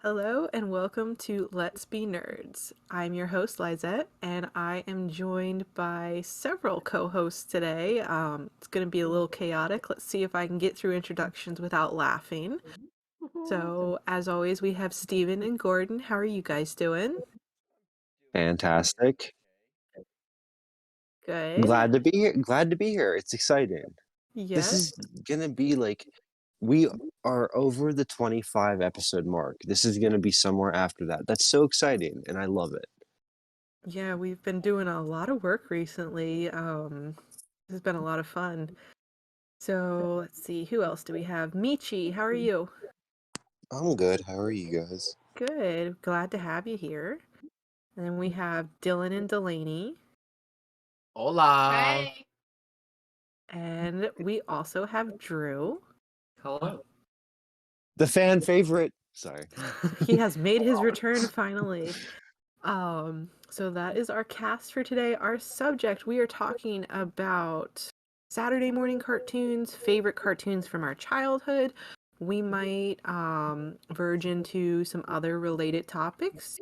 Hello and welcome to Let's Be Nerds. I'm your host, Lizette, and I am joined by several co-hosts today. It's going to be a little chaotic. Let's see if I can get through introductions without laughing. So, as always, we have Steven and Gordon. How are you guys doing? Fantastic. Good. Glad to be here. Glad to be here. It's exciting. This Yes. is gonna be like we are over the 25 episode mark. This is gonna be somewhere after that. That's so exciting and I love it. Yeah, we've been doing a lot of work recently. This has been a lot of fun. So, let's see, who else do we have? Michi, how are you? I'm good. How are you guys? Good. Glad to have you here. And then we have Dylan and Delaney. Hola. Hey. And we also have Drew. Hello. The fan favorite. Sorry. He has made his return finally. So that is our cast for today. Our subject, we are talking about Saturday morning cartoons, favorite cartoons from our childhood. We might verge into some other related topics.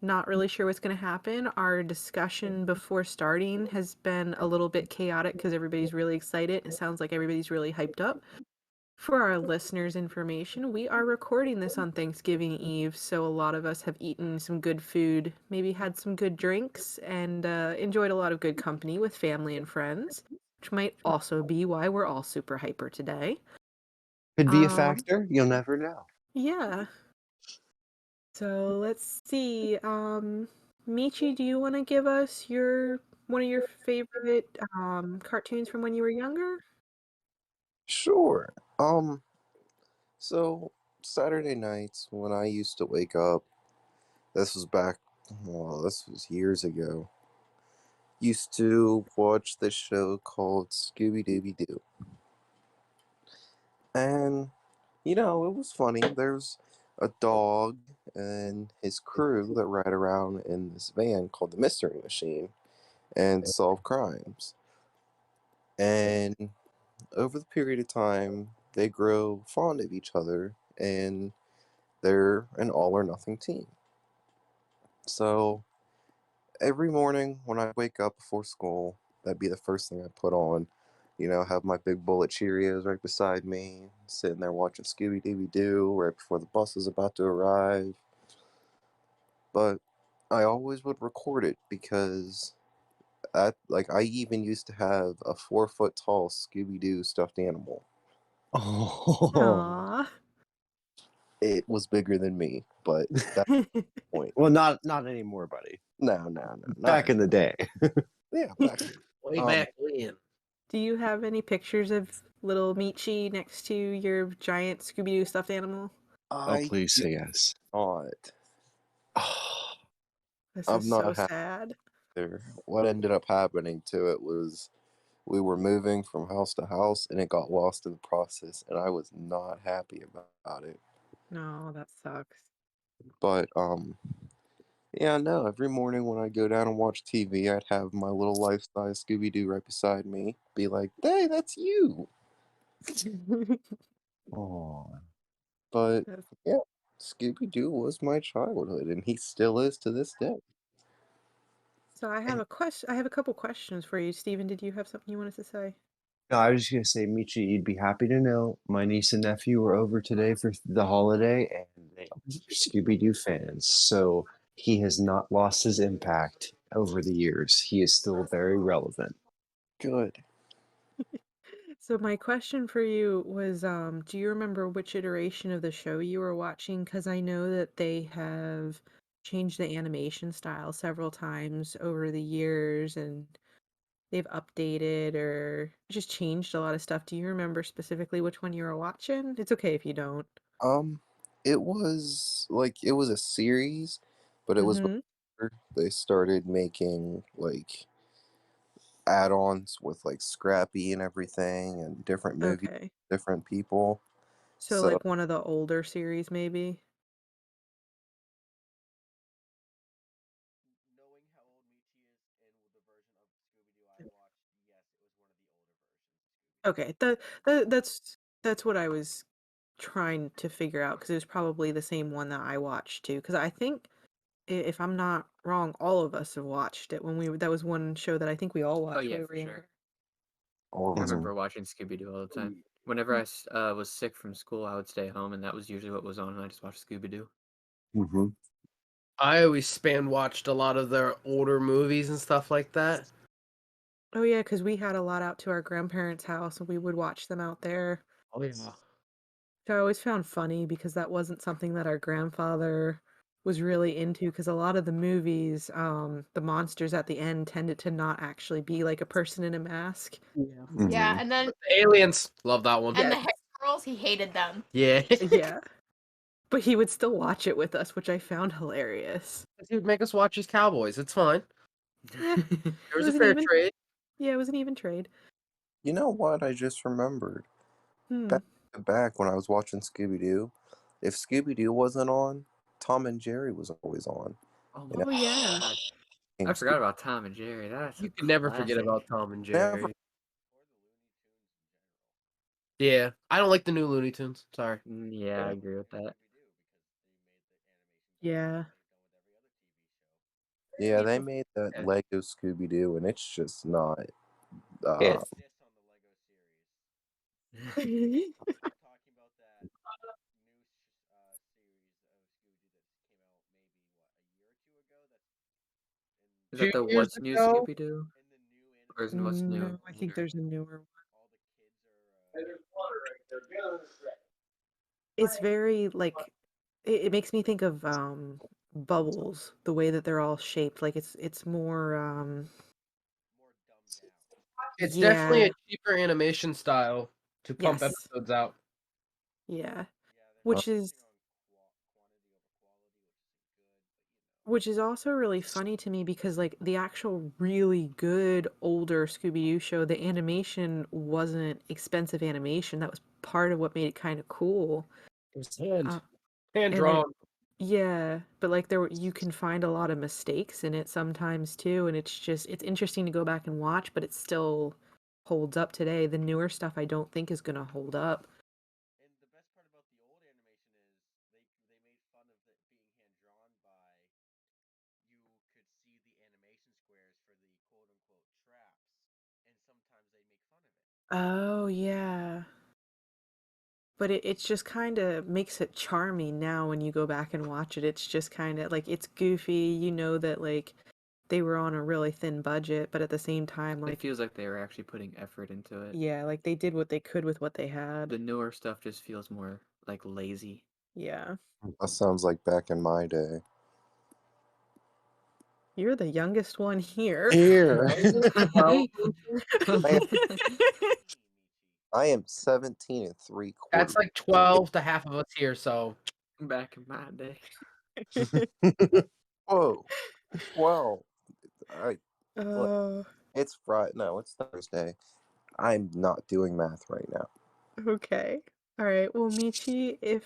Not really sure what's going to happen. Our discussion before starting has been a little bit chaotic because everybody's really excited. It sounds like everybody's really hyped up. For our listeners' information, we are recording this on Thanksgiving Eve, so a lot of us have eaten some good food, maybe had some good drinks, and enjoyed a lot of good company with family and friends, which might also be why we're all super hyper today. Could be a factor. You'll never know. Yeah. So let's see. Michi, do you want to give us one of your favorite cartoons from when you were younger? Sure. So Saturday nights when I used to wake up, this was back, well, this was years ago. Used to watch this show called Scooby Dooby Doo. And, it was funny. There's a dog and his crew that ride around in this van called the Mystery Machine and solve crimes. And over the period of time, they grow fond of each other and they're an all or nothing team. So every morning when I wake up before school, that'd be the first thing I put on. Have my big bowl of Cheerios right beside me, sitting there watching Scooby Dooby Doo right before the bus is about to arrive. But I always would record it because I even used to have a 4 foot tall Scooby Doo stuffed animal. Oh. Aww. It was bigger than me, but that's the point. Well, not anymore, buddy. No. Back in the day. Yeah, back. Way back when. Do you have any pictures of little Michi next to your giant Scooby-Doo stuffed animal? Oh, please say yes. Not. This I'm is not so happy sad. there. What ended up happening to it was we were moving from house to house and it got lost in the process, and I was not happy about it. No, that sucks. But yeah, no. Every morning when I go down and watch TV, I'd have my little life-size Scooby Doo right beside me, be like, "Hey, that's you." Oh. But yeah, Scooby Doo was my childhood, and he still is to this day. So I have a couple questions for you. Steven, did you have something you wanted to say? No, I was just gonna say, Michi, you'd be happy to know my niece and nephew were over today for the holiday, and they are Scooby Doo fans. So he has not lost his impact over the years. He is still very relevant. Good. So my question for you was, do you remember which iteration of the show you were watching? Because I know that they have changed the animation style several times over the years, and they've updated or just changed a lot of stuff. Do you remember specifically which one you were watching? It's okay if you don't. Um, It was it was a series, but it was Mm-hmm. before they started making like add-ons with like Scrappy and everything and different movies, Okay. different people. So So like one of the older series, maybe? Knowing how old Michi is in the version of Scooby Doo I watched, yes, it was one of the older versions of Scooby Okay, that's what I was trying to figure out because it was probably the same one that I watched too. Because I think, if I'm not wrong, all of us have watched it when that was one show that I think we all Oh watched when yeah, we for were younger. sure. all I of them. remember watching Scooby Doo all the time. Whenever I was sick from school, I would stay home, and that was usually what was on, and I just watched Scooby Doo. Mm-hmm. I always span watched a lot of their older movies and stuff like that. Oh yeah, because we had a lot out to our grandparents' house and we would watch them out there. Oh yeah. So I always found funny because that wasn't something that our grandfather was really into because a lot of the movies, the monsters at the end tended to not actually be like a person in a mask. Yeah. Yeah, Mm-hmm. and then The Aliens, love that one. and the Yes. hair girls, he hated them. Yeah. Yeah. But he would still watch it with us, which I found hilarious. He would make us watch his Cowboys. It's fine. Yeah, There it was a was an fair even trade. yeah, it was an even trade. You know what? I just remembered Hmm. back when I was watching Scooby Doo. If Scooby Doo wasn't on, Tom and Jerry was always on. Oh And my Oh yeah. god, it I became forgot about Tom and Jerry. That's a You can never forget classic. about Tom and Never. Jerry. Yeah. I don't like the new Looney Tunes. Sorry. Yeah, I agree with that. Yeah. Yeah, they People, made that Yeah. Lego Scooby Doo, and it's just not. Can't Uh, diss on the Lego series. Start talking about that new series of Scooby Doo that came out maybe a year or two ago. That's in Is Two that the years What's New ago. Scooby Doo? in the new Or is it What's animated New? No, I think Where? there's a newer one. all the kids are It's very like it makes me think of bubbles, the way that they're all shaped. Like it's more more dumbed down. It's definitely a yeah, cheaper animation style to pump yes. episodes out. Yeah. Yeah, they're uh, Which is focusing on quantity over quality, which is also really funny to me because like the actual really good older Scooby-Doo show, the animation wasn't expensive animation. That was part of what made it kind of cool. It was Uh, hand and drawn. yeah, but like you can find a lot of mistakes in it sometimes too, and it's interesting to go back and watch, but it still holds up today. The newer stuff I don't think is gonna hold up. And the best part about the old animation is they made fun of it being hand drawn by you could see the animation squares for the quote unquote traps, and sometimes they make fun of it. Oh yeah. But it's just kind of makes it charming now when you go back and watch it. It's just kind of like it's goofy. You know that like they were on a really thin budget, but at the same time, It like feels like they were actually putting effort into it. yeah, like they did what they could with what they had. The newer stuff just feels more like lazy. Yeah. that sounds like back in my day. You're the youngest one here. You're Here. Well, I, only 17, Michi. I am 17 and 3/4. that's like 12 to half of us here, so Back in my day. Whoa, 12. I, look, Oh, it's Friday. No, it's Thursday. I'm not doing math right now. okay. All right. Well, Michi, if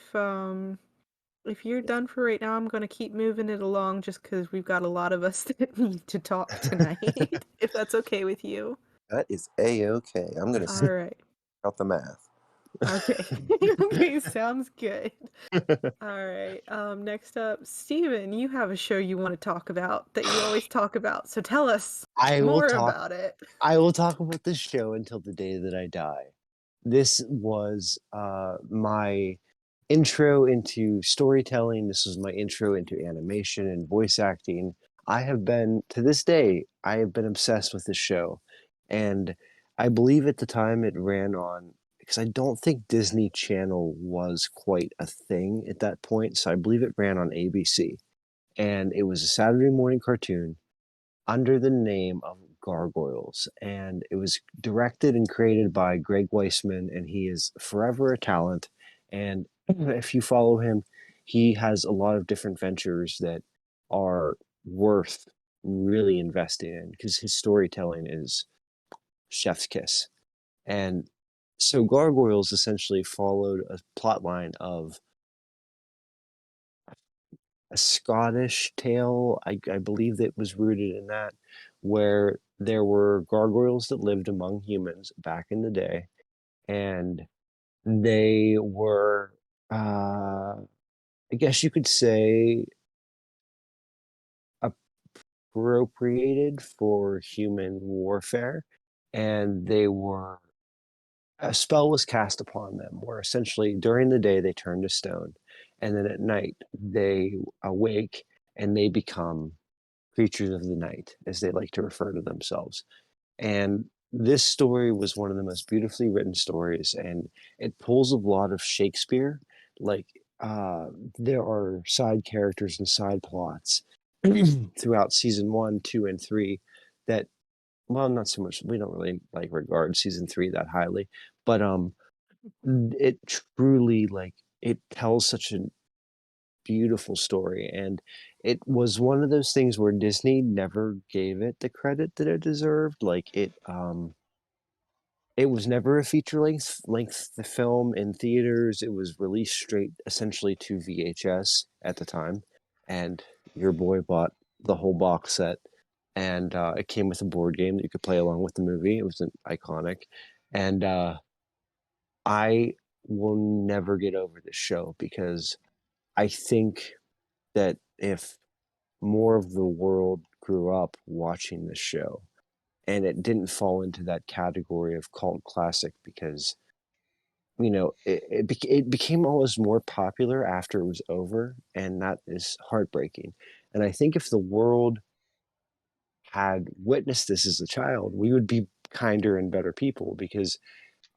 you're done for right now, I'm gonna keep moving it along just because we've got a lot of us that need to talk tonight. If that's okay with you. That is A-okay. I'm going to All see right. out the math. Okay. Okay, sounds good. All right. Next up, Steven, you have a show you want to talk about that you always talk about. So tell us I will more talk. about it. I will talk about this show until the day that I die. This was my intro into storytelling. This was my intro into animation and voice acting. I have been, to this day, I have been obsessed with this show. And I believe at the time it ran on, because I don't think Disney Channel was quite a thing at that point. So I believe it ran on ABC. And it was a Saturday morning cartoon under the name of Gargoyles. And it was directed and created by Greg Weisman, and he is forever a talent. And if you follow him, he has a lot of different ventures that are worth really investing in because his storytelling is chef's kiss. And so Gargoyles essentially followed a plot line of a Scottish tale. I believe that was rooted in that, where there were gargoyles that lived among humans back in the day, and they were, I guess you could say, appropriated for human warfare, and they were a spell was cast upon them where essentially during the day they turn to stone, and then at night they awake and they become creatures of the night, as they like to refer to themselves. And this story was one of the most beautifully written stories, and it pulls a lot of Shakespeare. Like, uh, there are side characters and side plots throughout season 1, 2, and 3 that, well, not so much. We don't really like regard season 3 that highly, but it truly like it tells such a beautiful story, and it was one of those things where Disney never gave it the credit that it deserved. Like it was never a feature length the film in theaters. It was released straight essentially to VHS at the time, and your boy bought the whole box set, and it came with a board game that you could play along with the movie. It was an iconic, and I will never get over this show because I think that if more of the world grew up watching this show and it didn't fall into that category of cult classic because it became almost more popular after it was over, and that is heartbreaking. And I think if the world had witnessed this as a child, we would be kinder and better people because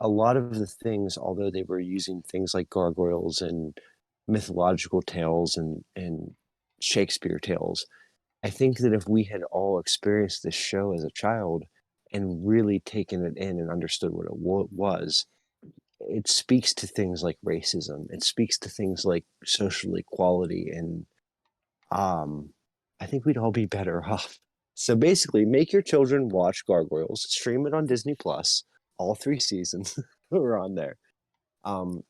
a lot of the things, although they were using things like gargoyles and mythological tales and Shakespeare tales, I think that if we had all experienced this show as a child and really taken it in and understood what it was, it speaks to things like racism. It speaks to things like social equality, and um, I think we'd all be better off. So basically, make your children watch Gargoyles, stream it on Disney Plus. All 3 seasons are on there.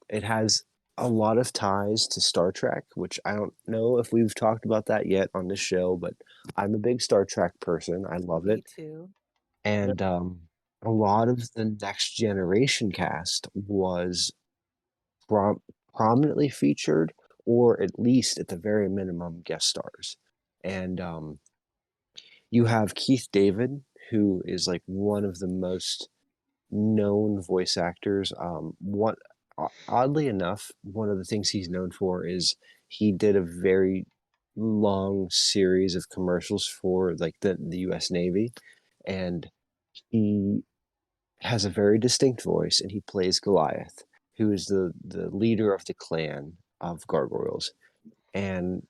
It has a lot of ties to Star Trek, which I don't know if we've talked about that yet on this show, but I'm a big Star Trek person. I love Me it. too. And a lot of the Next Generation cast was prominently featured, or at least at the very minimum, guest stars. And you have Keith David, who is like one of the most known voice actors. Oddly enough, one of the things he's known for is he did a very long series of commercials for like the U.S. Navy, and he has a very distinct voice, and he plays Goliath, who is the leader of the clan of gargoyles, and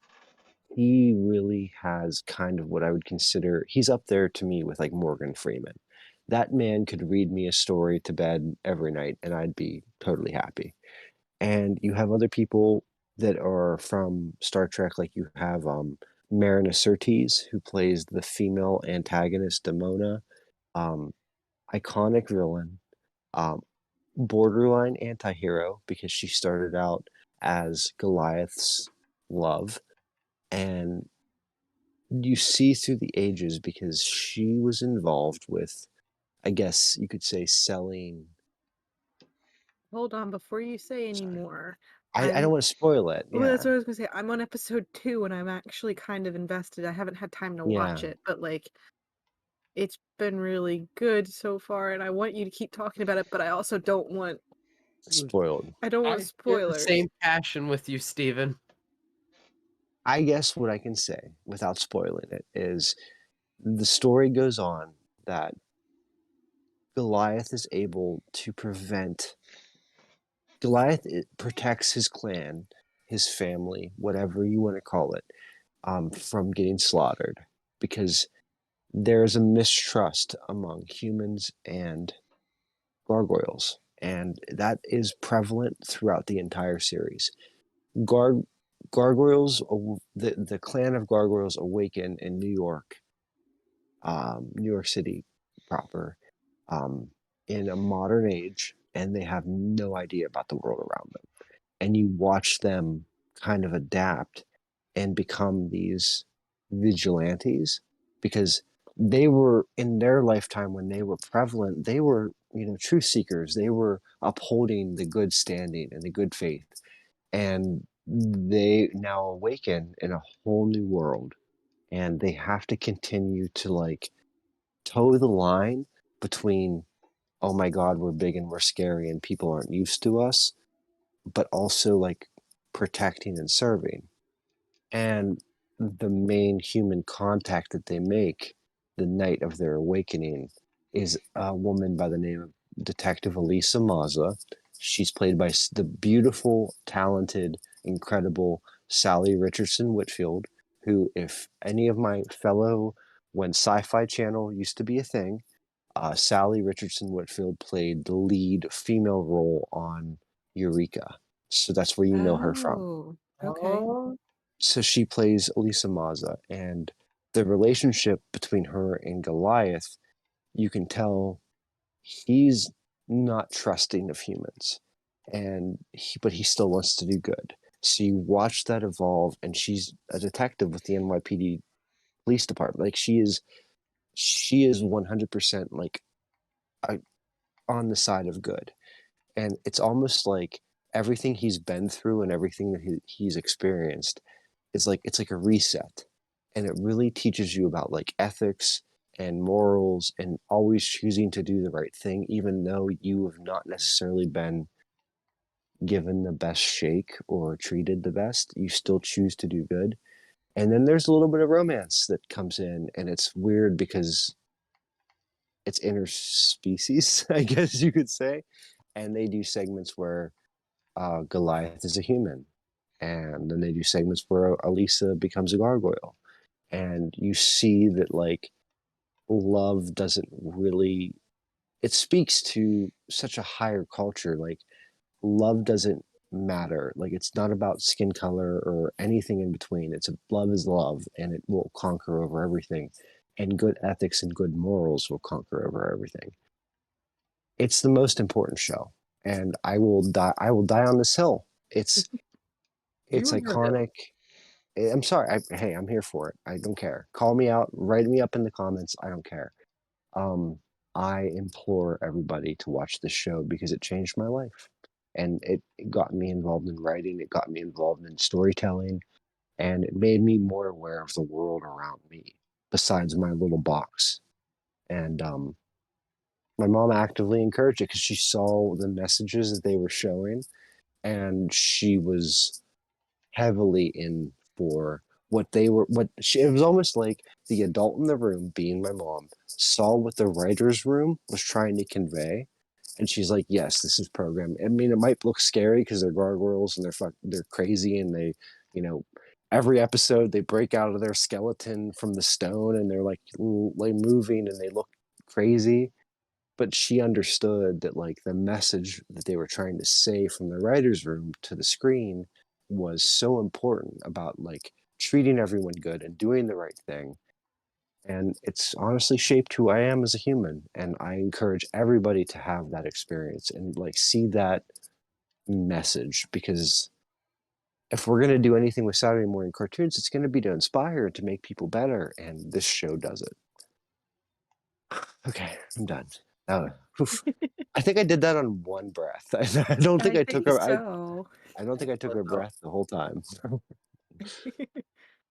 he really has kind of what I would consider, he's up there to me with like Morgan Freeman. That man could read me a story to bed every night and I'd be totally happy. And you have other people that are from Star Trek, like you have Marina Sirtis, who plays the female antagonist Demona, um, iconic villain, um, borderline anti-hero because she started out as Goliath's love, and you see through the ages because she was involved with, I guess you could say, selling. Hold on, before you say any Sorry, more, I don't I'm want to spoil it. well, Yeah, that's what I was gonna say. I'm on episode 2 and I'm actually kind of invested. I haven't had time to watch yeah, it, but like it's been really good so far and I want you to keep talking about it, but I also don't want spoiled. I share the spoilers. same passion with you, Steven. I guess what I can say without spoiling it is the story goes on that Goliath is able to prevent. Goliath protects his clan, his family, whatever you want to call it, from getting slaughtered because there is a mistrust among humans and gargoyles, and that is prevalent throughout the entire series. Gargoyles, the clan of Gargoyles awaken in New York City proper, in a modern age, and they have no idea about the world around them. And you watch them kind of adapt and become these vigilantes, because they were in their lifetime, when they were prevalent, they were, truth seekers. They were upholding the good standing and the good faith, and they now awaken in a whole new world, and they have to continue to like toe the line between, oh my god, we're big and we're scary and people aren't used to us, but also like protecting and serving. And the main human contact that they make the night of their awakening is a woman by the name of Detective Elisa Maza. She's played by the beautiful, talented, incredible Sally Richardson Whitfield, who, if any of my fellow, when Sci-Fi Channel used to be a thing, Sally Richardson Whitfield played the lead female role on Eureka. So that's where you know her from. Oh, okay. So she plays Elisa Maza, and the relationship between her and Goliath, you can tell he's not trusting of humans, but he still wants to do good. So you watch that evolve, and she's a detective with the NYPD police department. Like she is 100% like on the side of good. And it's almost like everything he's been through and everything that he's experienced is like, it's like a reset. And it really teaches you about like ethics and morals and always choosing to do the right thing, even though you have not necessarily been given the best shake or treated the best. You still choose to do good. And then there's a little bit of romance that comes in, and it's weird because it's interspecies, I guess you could say. And they do segments where Goliath is a human, and then they do segments where Elisa becomes a gargoyle, and you see that like love doesn't really. It speaks to such a higher culture. Like love doesn't matter. Like it's not about skin color or anything in between. Love is love, and it will conquer over everything. And good ethics and good morals will conquer over everything. It's the most important show, and I will die. I will die on this hill. It's iconic. I'm sorry. Hey, I'm here for it. I don't care. Call me out. Write me up in the comments. I don't care. Um, I implore everybody to watch this show because it changed my life, and it got me involved in writing. It got me involved in storytelling, and it made me more aware of the world around me besides my little box. And my mom actively encouraged it because she saw the messages that they were showing, and she was heavily in for it was almost like the adult in the room, being my mom, saw what the writer's room was trying to convey, and she's like, yes, this is programmed. I mean, it might look scary because they're gargoyles and they're crazy, and they, you know, every episode they break out of their skeleton from the stone and they're like moving and they look crazy. But she understood that like the message that they were trying to say from the writer's room to the screen was so important about like treating everyone good and doing the right thing. And it's honestly shaped who I am as a human. And I encourage everybody to have that experience and like see that message, because if we're going to do anything with Saturday morning cartoons, it's going to be to inspire, to make people better. And this show does it. Okay, I'm done. Oof. I think I did that on one breath. I don't think I took her. So. I don't think I took her breath the whole time.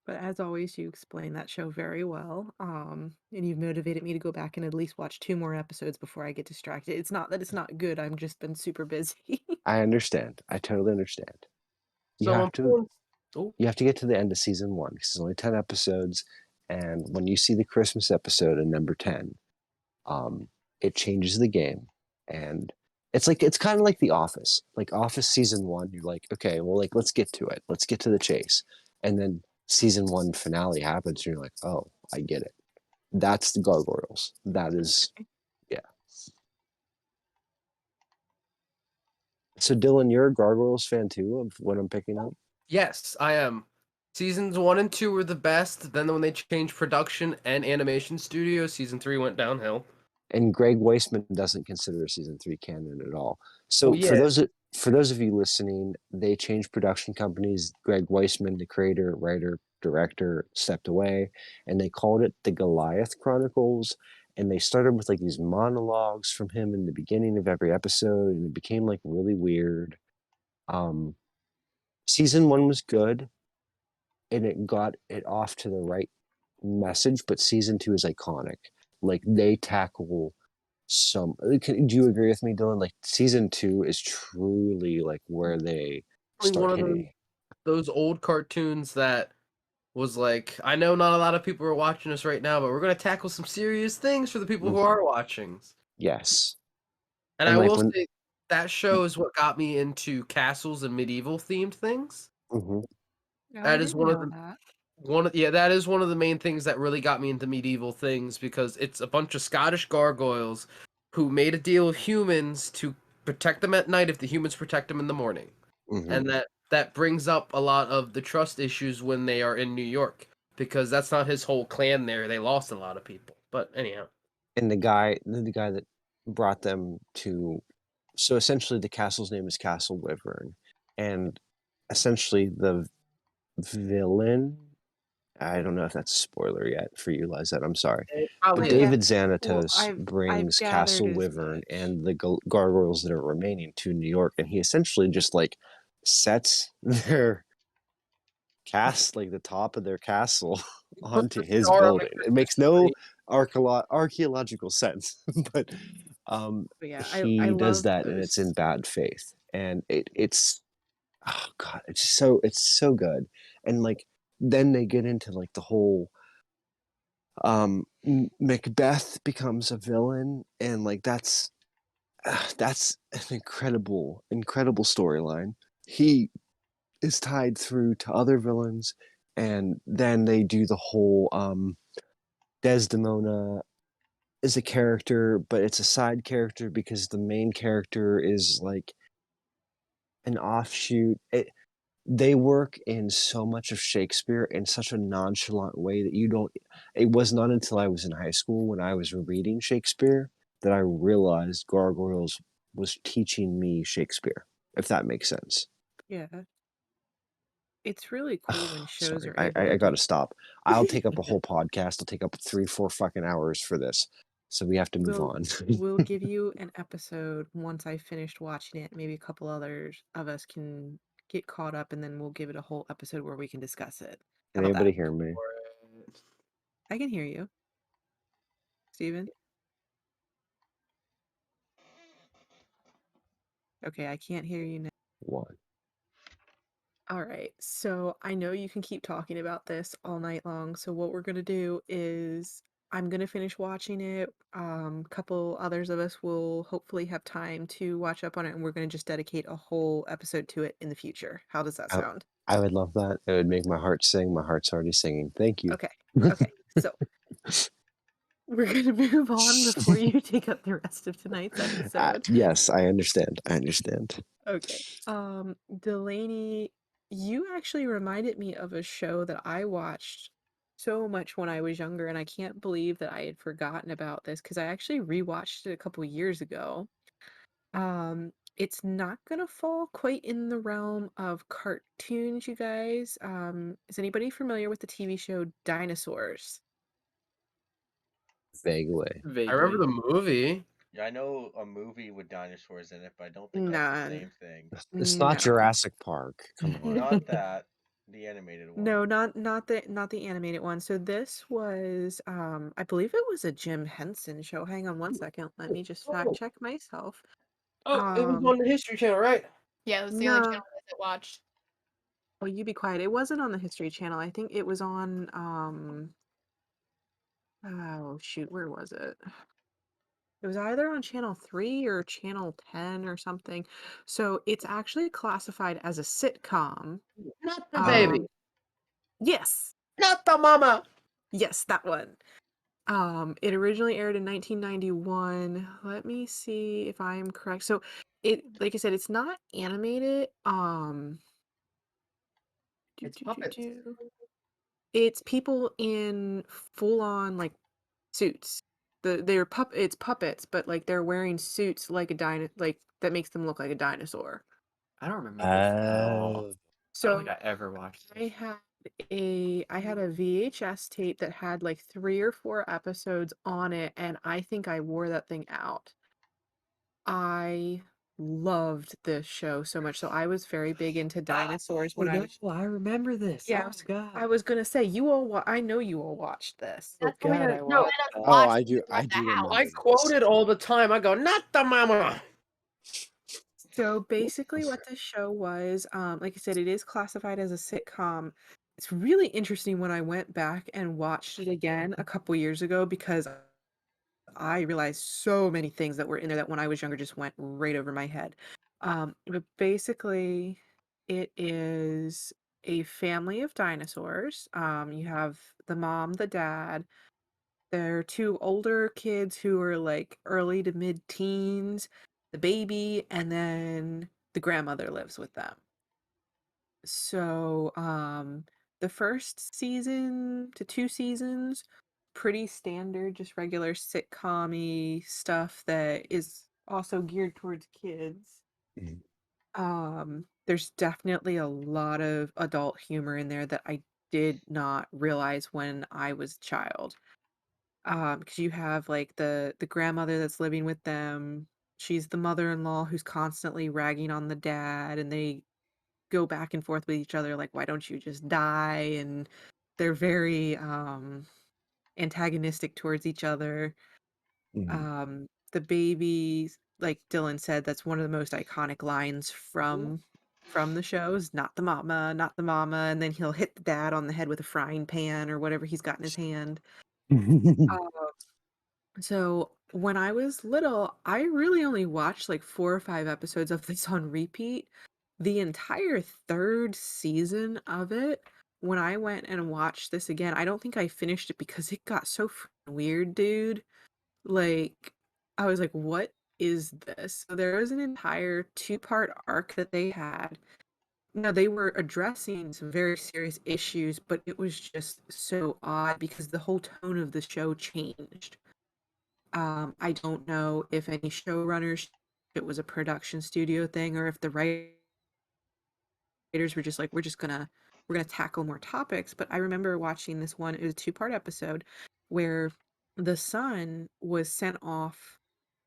But as always, you explain that show very well. And you've motivated me to go back and at least watch 2 more episodes before I get distracted. It's not that it's not good. I've just been super busy. I understand. I totally understand. You have to get to the end of season 1 because it's only 10 episodes, and when you see the Christmas episode in number 10, it changes the game. And it's kind of like The Office. Like Office season 1, you're like, okay, well, like let's get to it. Let's get to the chase. And then season 1 finale happens, and you're like, oh, I get it. That's the Gargoyles. That is, yeah. So Dylan, you're a Gargoyles fan too of what I'm picking up? Yes, I am. Seasons 1 and 2 were the best. Then when they changed production and animation studio, season 3 went downhill. And Greg Weisman doesn't consider season 3 canon at all. So Well, for yeah. those of you listening, they changed production companies. Greg Weisman, the creator, writer, director, stepped away, and they called it the Goliath Chronicles. And they started with like these monologues from him in the beginning of every episode, and it became like really weird. Season 1 was good, and it got it off to the right message, but season 2 is iconic. Like they tackle some. Do you agree with me, Dylan? Like season 2 is truly like where they start One of hitting. those old cartoons that was like, I know not a lot of people are watching us right now, but we're going to tackle some serious things for the people who are watching. Yes, And and I like will when say that show is what got me into castles and medieval themed things. mhm. Oh, I That is didn't one of know the that. that is one of the main things that really got me into medieval things, because it's a bunch of Scottish gargoyles who made a deal with humans to protect them at night if the humans protect them in the morning. Mhm. And that brings up a lot of the trust issues when they are in New York, because that's not his whole clan there. They lost a lot of people. But anyhow, And the guy that brought them to, so essentially the castle's name is Castle Wyvern, and essentially the villain, I don't know if that's a spoiler yet for you, Lizette, I'm sorry. it But probably But is. yeah, David well, Xanatos I've brings gathered Castle as Wyvern much. and the gargoyles that are remaining to New York, and he essentially just like sets their like the top of their castle onto his Star on the building. It makes no tree. archaeological sense, but But yeah, I he does love that, and it's in those. bad faith, and it's oh god, it's so good, and like then they get into like the whole Macbeth becomes a villain, and like that's an incredible storyline. He is tied through to other villains, and then they do the whole Desdemona is a character, but it's a side character because the main character is like an offshoot. They work in so much of Shakespeare in such a nonchalant way that you don't. It was not until I was in high school when I was reading Shakespeare that I realized Gargoyles was teaching me Shakespeare, if that makes sense. Yeah, it's really cool when shows Sorry, are able to I do. gotta stop. I'll take up a whole podcast. I'll take up 3-4 fucking hours for this. So we have to move We'll on. we'll give you an episode once I finished watching it. Maybe a couple others of us can get caught up, and then we'll give it a whole episode where we can discuss it. How Can about that? anybody hear me? I can hear you, Steven. Okay, I can't hear you now. One. All right, so I know you can keep talking about this all night long. So what we're gonna do is I'm gonna finish watching it. Couple others of us will hopefully have time to watch up on it, and we're gonna just dedicate a whole episode to it in the future. How does that I, sound? I would love that. It would make my heart sing. My heart's already singing. Thank you. Okay. Okay. So we're gonna move on before you take up the rest of tonight's episode. Yes, I understand. I understand. Okay. Delaney, you actually reminded me of a show that I watched so much when I was younger, and I can't believe that I had forgotten about this because I actually rewatched it a couple years ago. It's not gonna fall quite in the realm of cartoons, you guys. Is anybody familiar with the TV show Dinosaurs? Vaguely. I remember Vaguely. the movie. Yeah, I know a movie with dinosaurs in it, but I don't think that's the None. same thing. It's not No. Jurassic Park. Come on. Not that, the animated one. No, not the animated one. So this was I believe it was a Jim Henson show. Hang on one second. Let me just fact check myself. Oh, it was Um on the History Channel, right? Yeah, that's the only channel no. that I watched. Oh, you be quiet. It wasn't on the History Channel. I think it was on oh shoot, where was it? It was either on channel 3 or channel 10 or something. So it's actually classified as a sitcom. Not the baby. Yes. Not the mama. Yes, that one. It originally aired in 1991. Let me see if I am correct. So it, like I said, it's not animated. It's puppets. It's people in full on like suits. It's puppets, but like they're wearing suits like like that makes them look like a dinosaur. I don't remember this at all. I don't So think I ever watched I this. had a VHS tape that had like 3 or 4 episodes on it, and I think I wore that thing out. I loved this show so much. So I was very big into dinosaurs when I was. I remember this. Yeah, I was gonna say you all. I know you all watched this. That's the way to watched let us Oh, watch I it do. at I the do house. remember. I quote it all the time. I go, not the mama. So basically what this show was, like I said, it is classified as a sitcom. It's really interesting when I went back and watched it again a couple years ago because I realized so many things that were in there that when I was younger just went right over my head. But basically it is a family of dinosaurs. You have the mom, the dad. There are 2 older kids who are like early to mid-teens, the baby, and then the grandmother lives with them. So, the first season to 2 seasons, pretty standard, just regular sitcom-y stuff that is also geared towards kids. Mhm. There's definitely a lot of adult humor in there that I did not realize when I was a child. Because you have, like, the grandmother that's living with them. She's the mother-in-law who's constantly ragging on the dad, and they go back and forth with each other, like, "Why don't you just die?" And they're very, antagonistic towards each other. The baby, like Dylan said, that's one of the most iconic lines from the shows, not the mama," and then he'll hit the dad on the head with a frying pan or whatever he's got in his hand. So when I was little, I really only watched like 4 or 5 episodes of this on repeat. The entire 3rd season of it, when I went and watched this again, I don't think I finished it because it got so weird, dude. Like, I was like, what is this? So there was an entire 2-part arc that they had. Now, they were addressing some very serious issues, but it was just so odd because the whole tone of the show changed. I don't know if any showrunners, if it was a production studio thing, or if the writers were just like, we're gonna tackle more topics. But I remember watching this one, it was a 2-part episode where the son was sent off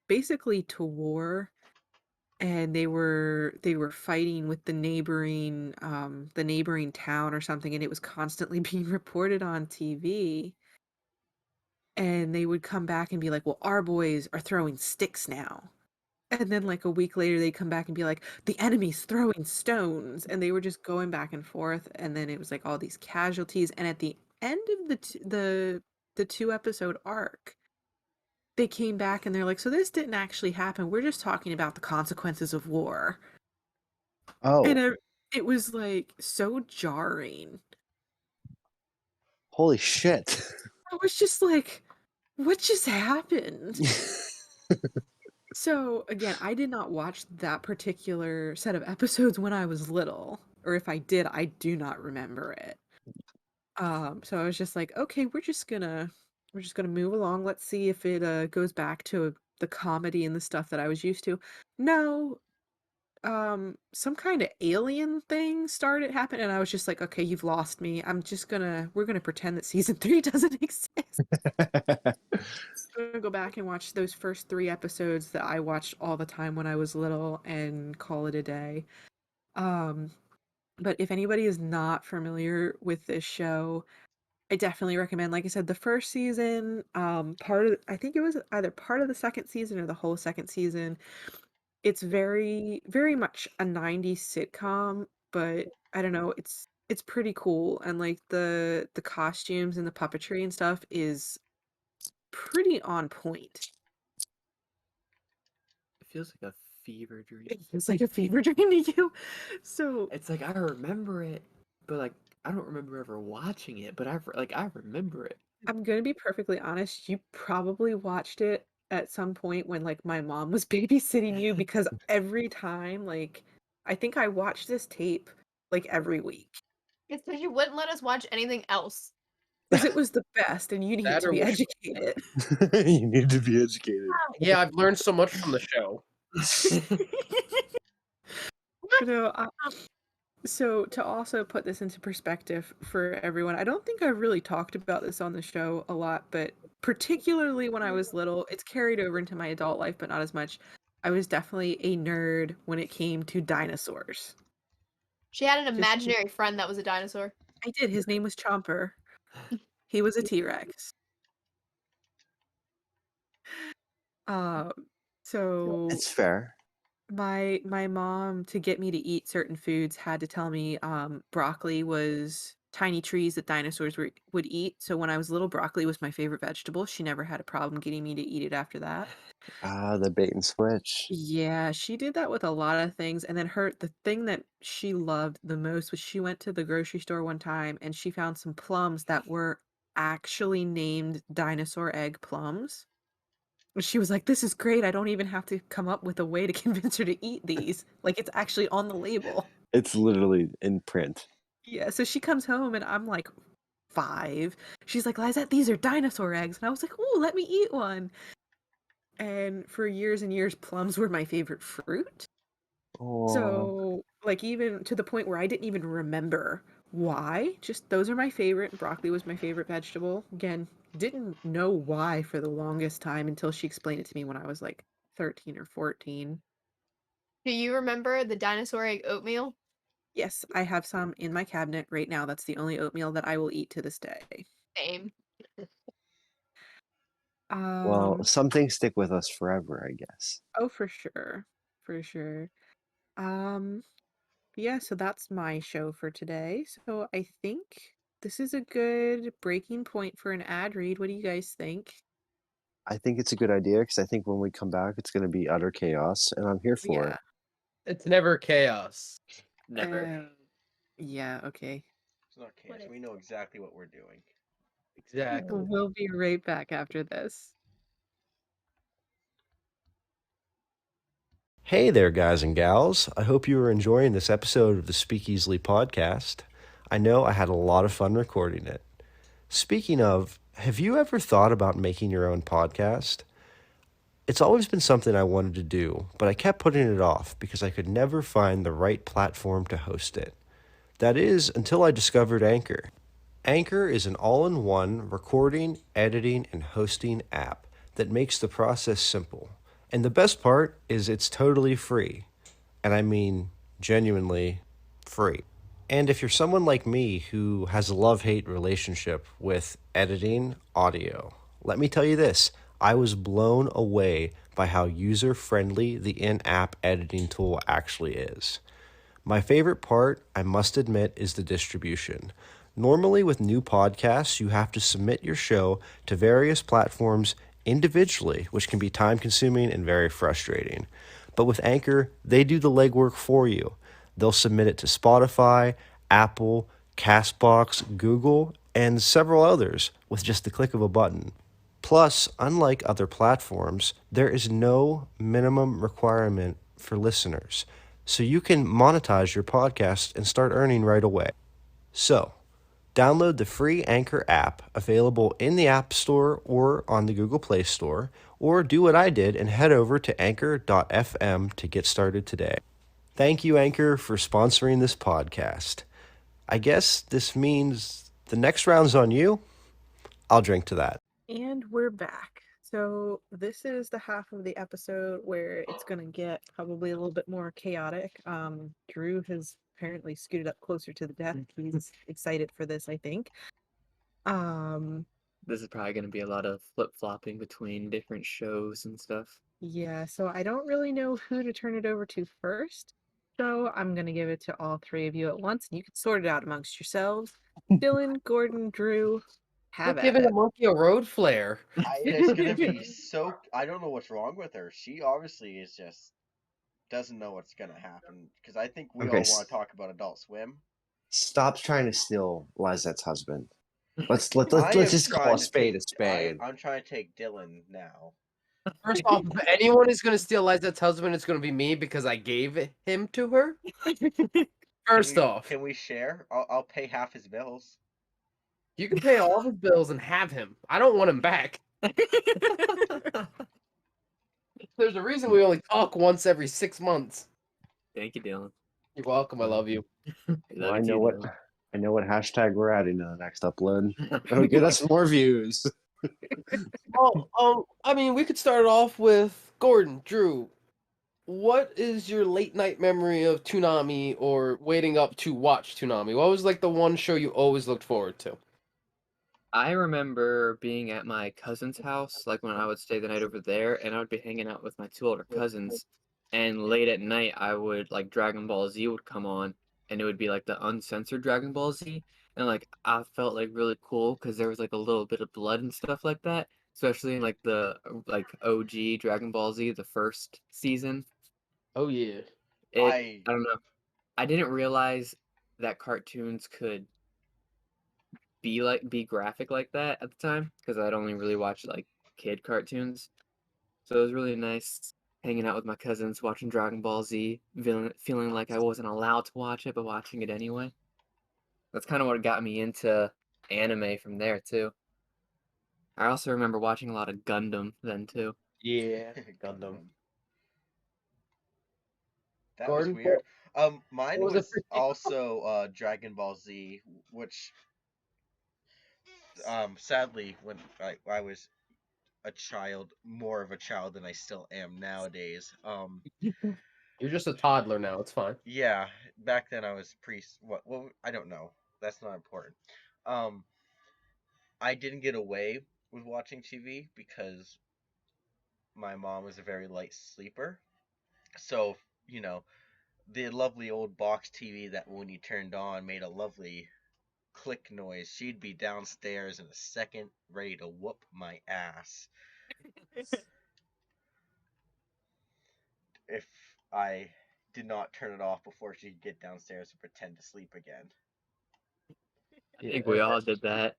basically to war, and they were fighting with the neighboring town or something, and it was constantly being reported on TV. And they would come back and be like, "Well, our boys are throwing sticks now." And then, like, a week later, they'd come back and be like, "The enemy's throwing stones." And they were just going back and forth, and then it was, like, all these casualties, and at the end of the 2-episode arc, they came back and they're like, "So this didn't actually happen. We're just talking about the consequences of war." And Oh, it was, like, so jarring. holy shit! I was just like, "What just happened?" So, again, I did not watch that particular set of episodes when I was little, or if I did, I do not remember it. So I was just like, "Okay, we're just gonna move along. Let's see if it, goes back to the comedy and the stuff that I was used to." No, some kinda alien thing started happening, and I was just like, "Okay, you've lost me. We're gonna pretend that season 3 doesn't exist." I'm gonna go back and watch those first 3 episodes that I watched all the time when I was little and call it a day. Um, but if anybody is not familiar with this show, I definitely recommend, like I said, the first season, I think it was either part of the 2nd season or the whole 2nd season. It's very, very much a 90s sitcom, but I don't know, it's pretty cool, and like the costumes and the puppetry and stuff is pretty on point. It feels like a fever dream. It's like a fever dream to you. So It's like I remember it, but like I don't remember ever watching it. But I remember it. I'm gonna be perfectly honest, you probably watched it at some point when like my mom was babysitting you because every time, like, I think I watched this tape like every week. It's you wouldn't let us watch anything else. Because it was the best, and you need That to or be Wish- educated. You need to be educated. Yeah, I've learned so much from the show. No, so to also put this into perspective for everyone, I don't think I've really talked about this on the show a lot, but particularly when I was little, it's carried over into my adult life, but not as much. I was definitely a nerd when it came to dinosaurs. She had an imaginary friend that was a dinosaur. I did. His name was Chomper. He was a T-Rex. So It's fair. my mom, to get me to eat certain foods, had to tell me broccoli was tiny trees that dinosaurs would eat. So when I was little, broccoli was my favorite vegetable. She never had a problem getting me to eat it after that. The bait and switch. Yeah, she did that with a lot of things. And then the thing that she loved the most was she went to the grocery store one time and she found some plums that were actually named dinosaur egg plums. And she was like, "This is great. I don't even have to come up with a way to convince her to eat these. Like, it's actually on the label." It's literally in print. Yeah, so she comes home and I'm like 5. She's like, "Lizette, these are dinosaur eggs." And I was like, "Oh, let me eat one." And for years and years, plums were my favorite fruit. Oh, So, like, even to the point where I didn't even remember why. Just those are my favorite. Broccoli was my favorite vegetable. Again, didn't know why for the longest time until she explained it to me when I was like 13 or 14. Do you remember the dinosaur egg oatmeal? Yes, I have some in my cabinet right now. That's the only oatmeal that I will eat to this day. Same. well, some things stick with us forever, I guess. Oh, for sure. For sure. Um, yeah, so that's my show for today. So I think this is a good breaking point for an ad read. What do you guys think? I think it's a good idea because I think when we come back, it's going to be utter chaos, and I'm here for Yeah. it. It's never chaos. Never. Yeah, okay. It's not chaos. We know exactly what we're doing. Exactly. We'll be right back after this. Hey there, guys and gals. I hope you are enjoying this episode of the Speak Easily podcast. I know I had a lot of fun recording it. Speaking of, have you ever thought about making your own podcast? It's always been something I wanted to do, but I kept putting it off because I could never find the right platform to host it. That is, until I discovered Anchor. Anchor is an all-in-one recording, editing, and hosting app that makes the process simple. And the best part is it's totally free. And I mean genuinely free. And if you're someone like me who has a love-hate relationship with editing audio, let me tell you this. I was blown away by how user-friendly the in-app editing tool actually is. My favorite part, I must admit, is the distribution. Normally with new podcasts, you have to submit your show to various platforms individually, which can be time-consuming and very frustrating. But with Anchor, they do the legwork for you. They'll submit it to Spotify, Apple, Castbox, Google, and several others with just the click of a button. Plus, unlike other platforms, there is no minimum requirement for listeners, so you can monetize your podcast and start earning right away. So, download the free Anchor app available in the App Store or on the Google Play Store, or do what I did and head over to anchor.fm to get started today. Thank you, Anchor, for sponsoring this podcast. I guess this means the next round's on you. I'll drink to that. And we're back. So this is the half of the episode where it's going to get probably a little bit more chaotic. Drew has apparently scooted up closer to the desk. He's excited for this, I think. This is probably going to be a lot of flip-flopping between different shows and stuff. Yeah, so I don't really know who to turn it over to first. So I'm going to give it to all three of you at once, and you can sort it out amongst yourselves. Dylan, Gordon, Drew, have Quit at giving it. a monkey a road flare. It's gonna be so. I don't know what's wrong with her. She obviously is just doesn't know what's gonna happen. Because I think we Okay, all want to talk about Adult Swim. Stop trying to steal Lizette's husband. Let's I am just call trying a to spade take- a spade. I'm trying to take Dylan now. First off, if anyone is going to steal Lizette's husband, it's going to be me because I gave him to her. First off, can we share? I'll pay half his bills. you can pay all his bills and have him. I don't want him back. There's a reason we only talk once every 6 months. Thank you, Dylan. You're welcome. I love you. Well, I know what hashtag we're adding to the next upload. It'll get us more views. Well, I mean, we could start off with Gordon, Drew. What is your late night memory of Toonami or waiting up to watch Toonami? What was like the one show you always looked forward to? I remember being at my cousin's house, like when I would stay the night over there, and I would be hanging out with my 2 older cousins. And late at night, I would like Dragon Ball Z would come on, and it would be like the uncensored Dragon Ball Z, and like I felt like really cool because there was like a little bit of blood and stuff like that, especially in like the like OG Dragon Ball Z, the first season. Oh yeah. I don't know. I didn't realize that cartoons could be graphic like that at the time because I'd only really watched like kid cartoons. So it was really nice hanging out with my cousins, watching Dragon Ball Z, feeling like I wasn't allowed to watch it, but watching it anyway. That's kind of what got me into anime from there too. I also remember watching a lot of Gundam then too. Yeah, Gundam. That Gordon? was weird. Mine What was it was for you? also Dragon Ball Z, which sadly when I was a child, more of a child than I still am nowadays. You're just a toddler now. It's fine. Yeah, back then I was what I don't know. That's not important. Um, I didn't get away with watching TV because my mom was a very light sleeper. So, you know, the lovely old box TV that when you turned on made a lovely click noise. She'd be downstairs in a second, ready to whoop my ass if I did not turn it off before she'd get downstairs and pretend to sleep again. I think we all did that.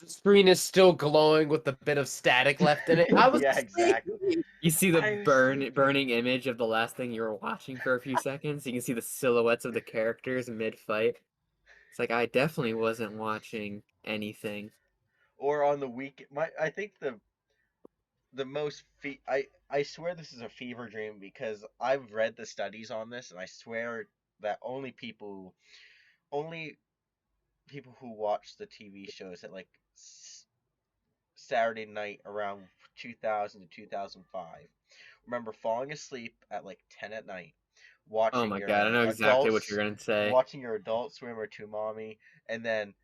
The screen is still glowing with a bit of static left in it. I was Yeah, exactly. You see the I was sleeping. burning image of the last thing you were watching for a few seconds. You can see the silhouettes of the characters mid-fight. It's like I definitely wasn't watching anything. Or on the week, I think the most I swear this is a fever dream because I've read the studies on this and I swear that only people who watch the TV shows at like Saturday night around 2000 to 2005 remember falling asleep at like 10 at night Oh watching my your god, I know exactly what you're gonna say. watching your Adult Swim or Toonami, and then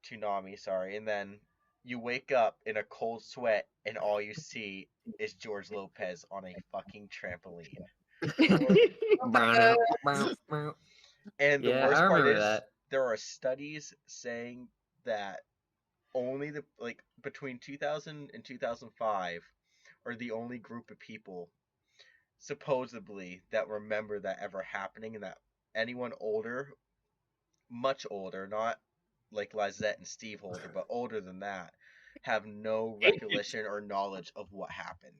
Toonami, sorry, and then you wake up in a cold sweat and all you see is George Lopez on a fucking trampoline. And the Yeah, worst I part remember is that. there are studies saying that only the like between 2000 and 2005 are the only group of people supposedly that remember that ever happening, and that anyone older, much older, not like Lizette and Steve Holder, but older than that, have no recollection or knowledge of what happened.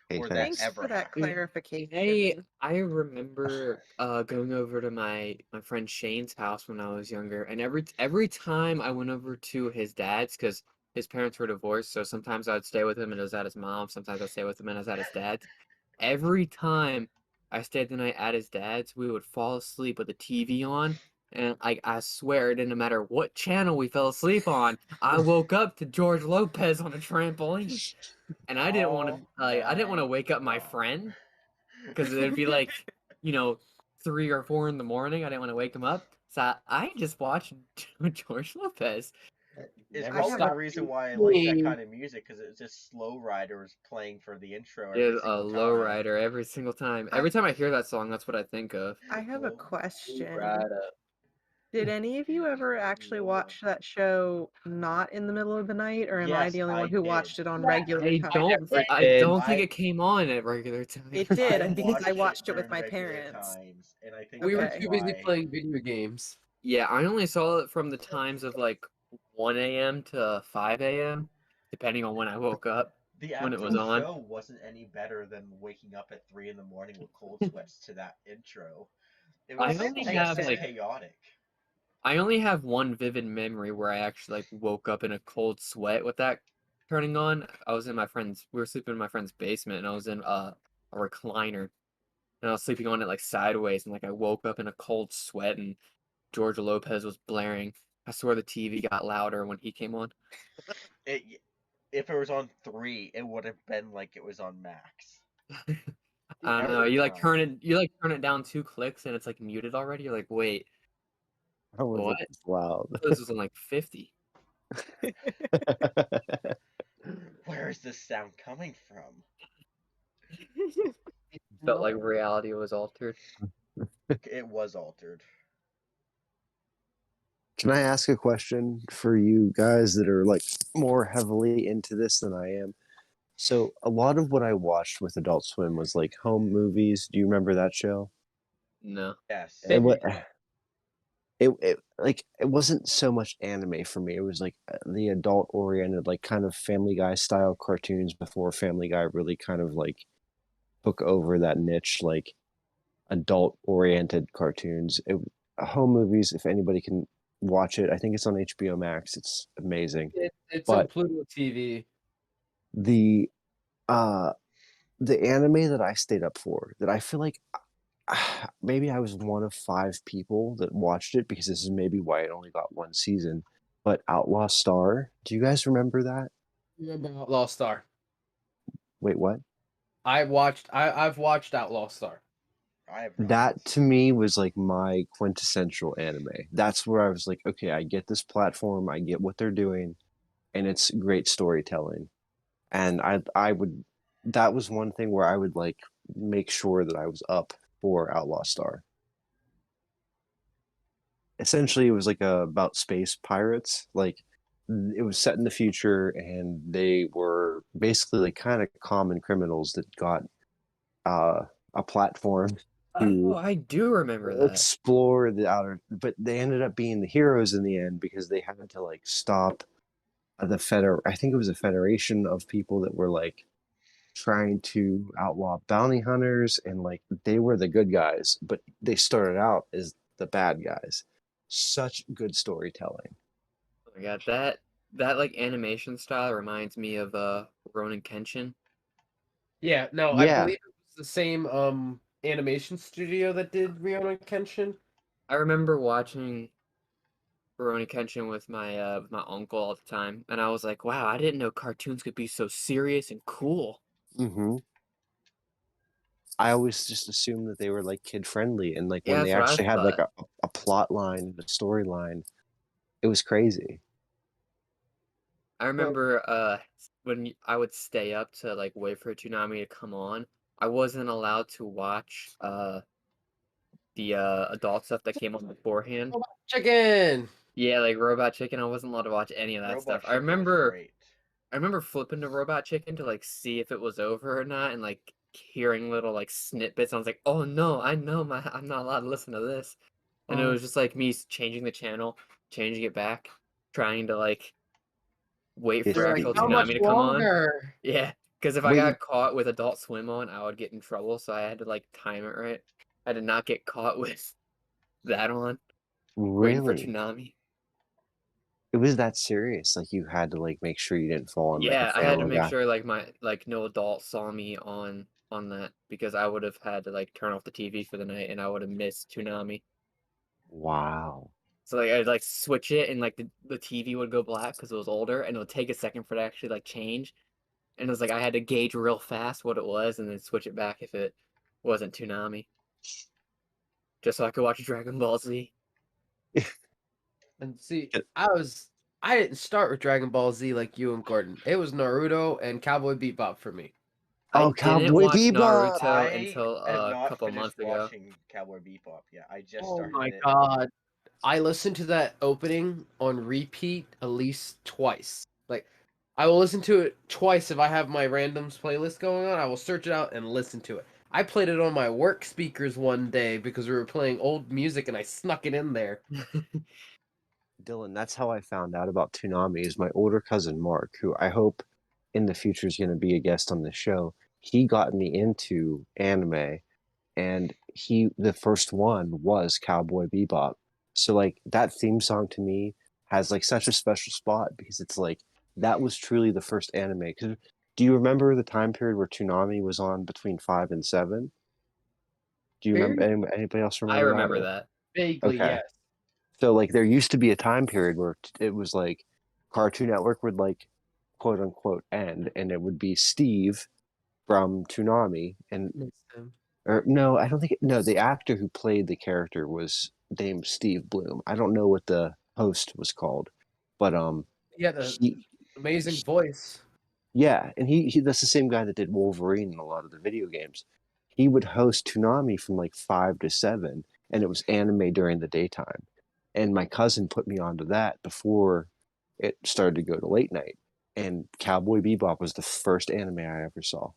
Hey, Or that thanks. Thanks ever for that happened. clarification. I remember going over to my friend Shane's house when I was younger, and every time I went over to his dad's, because his parents were divorced, so sometimes I'd stay with him and it was at his mom, sometimes I'd stay with him and it was at his dad's. Every time I stayed the night at his dad's, we would fall asleep with the TV on, and I swear it didn't matter what channel we fell asleep on, I woke up to George Lopez on a trampoline. And I didn't want to I didn't want to wake up my friend because it'd be like, 3 or 4 in the morning. I didn't want to wake him up. So I just watched George Lopez. It's Never probably the stopped reason why I like that dreaming. kind of music, because it's just Slow Riders playing for the intro every Yeah, a single time. lowrider every single time. Every time I hear that song, that's what I think of. I have a question. Right Did any of you ever actually watch that show not in the middle of the night, or am I Yes, the only I one who did. watched it on regular I time? don't think I- it came on at regular time. It did, I because I watched it with during my regular parents. times, and I think We were Okay. too busy playing video games. Yeah, I only saw it from the times of like 1 a.m. to 5 a.m., depending on when I woke up. The when it actual was on. show wasn't any better than waking up at 3 in the morning with cold sweats to that intro. It I was only nice have and like chaotic. I only have one vivid memory where I actually like woke up in a cold sweat with that turning on. We were sleeping in my friend's basement, and I was in a recliner, and I was sleeping on it like sideways, and like I woke up in a cold sweat, and George Lopez was blaring. I swear the TV got louder when he came on. If it was on 3, it would have been like it was on max. I don't know. Every time. You like turn it down 2 clicks, and it's like muted already. You're like, wait, How was what? it this loud? This was on like 50. Where is this sound coming from? Felt like reality was altered. It was altered. Can I ask a question for you guys that are like more heavily into this than I am? So a lot of what I watched with Adult Swim was like home movies. Do you remember that show? No. Yes. It was it like it wasn't so much anime for me. It was like the adult oriented, like kind of Family Guy style cartoons before Family Guy really kind of like took over that niche, like adult oriented cartoons. Home movies, if anybody can watch it, I think it's on HBO Max. It's amazing. It's on But Pluto TV. the uh the anime that I stayed up for, that I feel like maybe I was one of 5 people that watched it, because this is maybe why it only got 1 season. But Outlaw Star, do you guys remember that? Remember Outlaw Star? Wait, what? I've watched Outlaw Star. I have not. That to me was like my quintessential anime. That's where I was like, okay, I get this platform, I get what they're doing, and it's great storytelling. And that was one thing where I would like make sure that I was up for Outlaw Star. Essentially, it was like about space pirates. Like it was set in the future, and they were basically like kind of common criminals that got a platform Oh, to I do remember that. explore the outer. But they ended up being the heroes in the end, because they had to like stop I think it was a federation of people that were like trying to outlaw bounty hunters, and like they were the good guys, but they started out as the bad guys. Such good storytelling. Oh my god, that like animation style reminds me of Ronin Kenshin. Yeah, no, I Yeah. believe it was the same animation studio that did Rurouni Kenshin. I remember watching Rurouni Kenshin with my uncle all the time, and I was like, wow, I didn't know cartoons could be so serious and cool. Mm-hmm. I always just assumed that they were like kid friendly, and like when Yeah, they that's what I actually had like thought. a plot line and a storyline, it was crazy. I remember when I would stay up to like wait for Toonami to come on, I wasn't allowed to watch the adult stuff that came on beforehand. Robot Chicken. Yeah, like Robot Chicken, I wasn't allowed to watch any of that Robot stuff. Chicken was great. I remember flipping to Robot Chicken to like see if it was over or not, and like hearing little like snippets. I was like, "Oh no, I'm not allowed to listen to this." And it was just like me changing the channel, changing it back, trying to like wait It's for You're like, actual the how much Toonami to come on. longer? Yeah, because if I Wait, got caught with Adult Swim on, I would get in trouble. So I had to like time it right. I did not get caught with that on, waiting for really? Toonami. It was that serious? Like you had to like make sure you didn't fall on like a Yeah, I had to Family make Guy. sure like no adult saw me on that, because I would have had to like turn off the TV for the night, and I would have missed Toonami. Wow. So like I'd like switch it, and like the TV would go black because it was older, and it would take a second for it to actually like change. And it was like I had to gauge real fast what it was, and then switch it back if it wasn't Toonami, just so I could watch Dragon Ball Z. And see, I didn't start with Dragon Ball Z like you and Gordon. It was Naruto and Cowboy Bebop for me. I Oh, didn't Cowboy watch Bebop! Naruto I until have a not couple finished months ago. watching Cowboy Bebop yet. I just Oh started my it. god. I listened to that opening on repeat at least twice. Like, I will listen to it twice if I have my randoms playlist going on. I will search it out and listen to it. I played it on my work speakers one day because we were playing old music and I snuck it in there. Dylan, that's how I found out about Toonami. Is my older cousin Mark, who I hope in the future is going to be a guest on the show. He got me into anime, and the first one was Cowboy Bebop. So like that theme song to me has like such a special spot because it's like that was truly the first anime. 'Cause do you remember the time period where Toonami was on between 5 and 7? Do you remember? Very Anybody else I remember that? remember that. vaguely, Okay. yes. So like there used to be a time period where it was like Cartoon Network would like quote unquote end, and it would be Steve from Toonami, and or no, I don't think no, the actor who played the character was named Steve Bloom. I don't know what the host was called, but He had an he amazing voice. yeah, and he that's the same guy that did Wolverine in a lot of the video games. He would host Toonami from like 5 to 7, and it was anime during the daytime. And my cousin put me onto that before it started to go to late night. And Cowboy Bebop was the first anime I ever saw.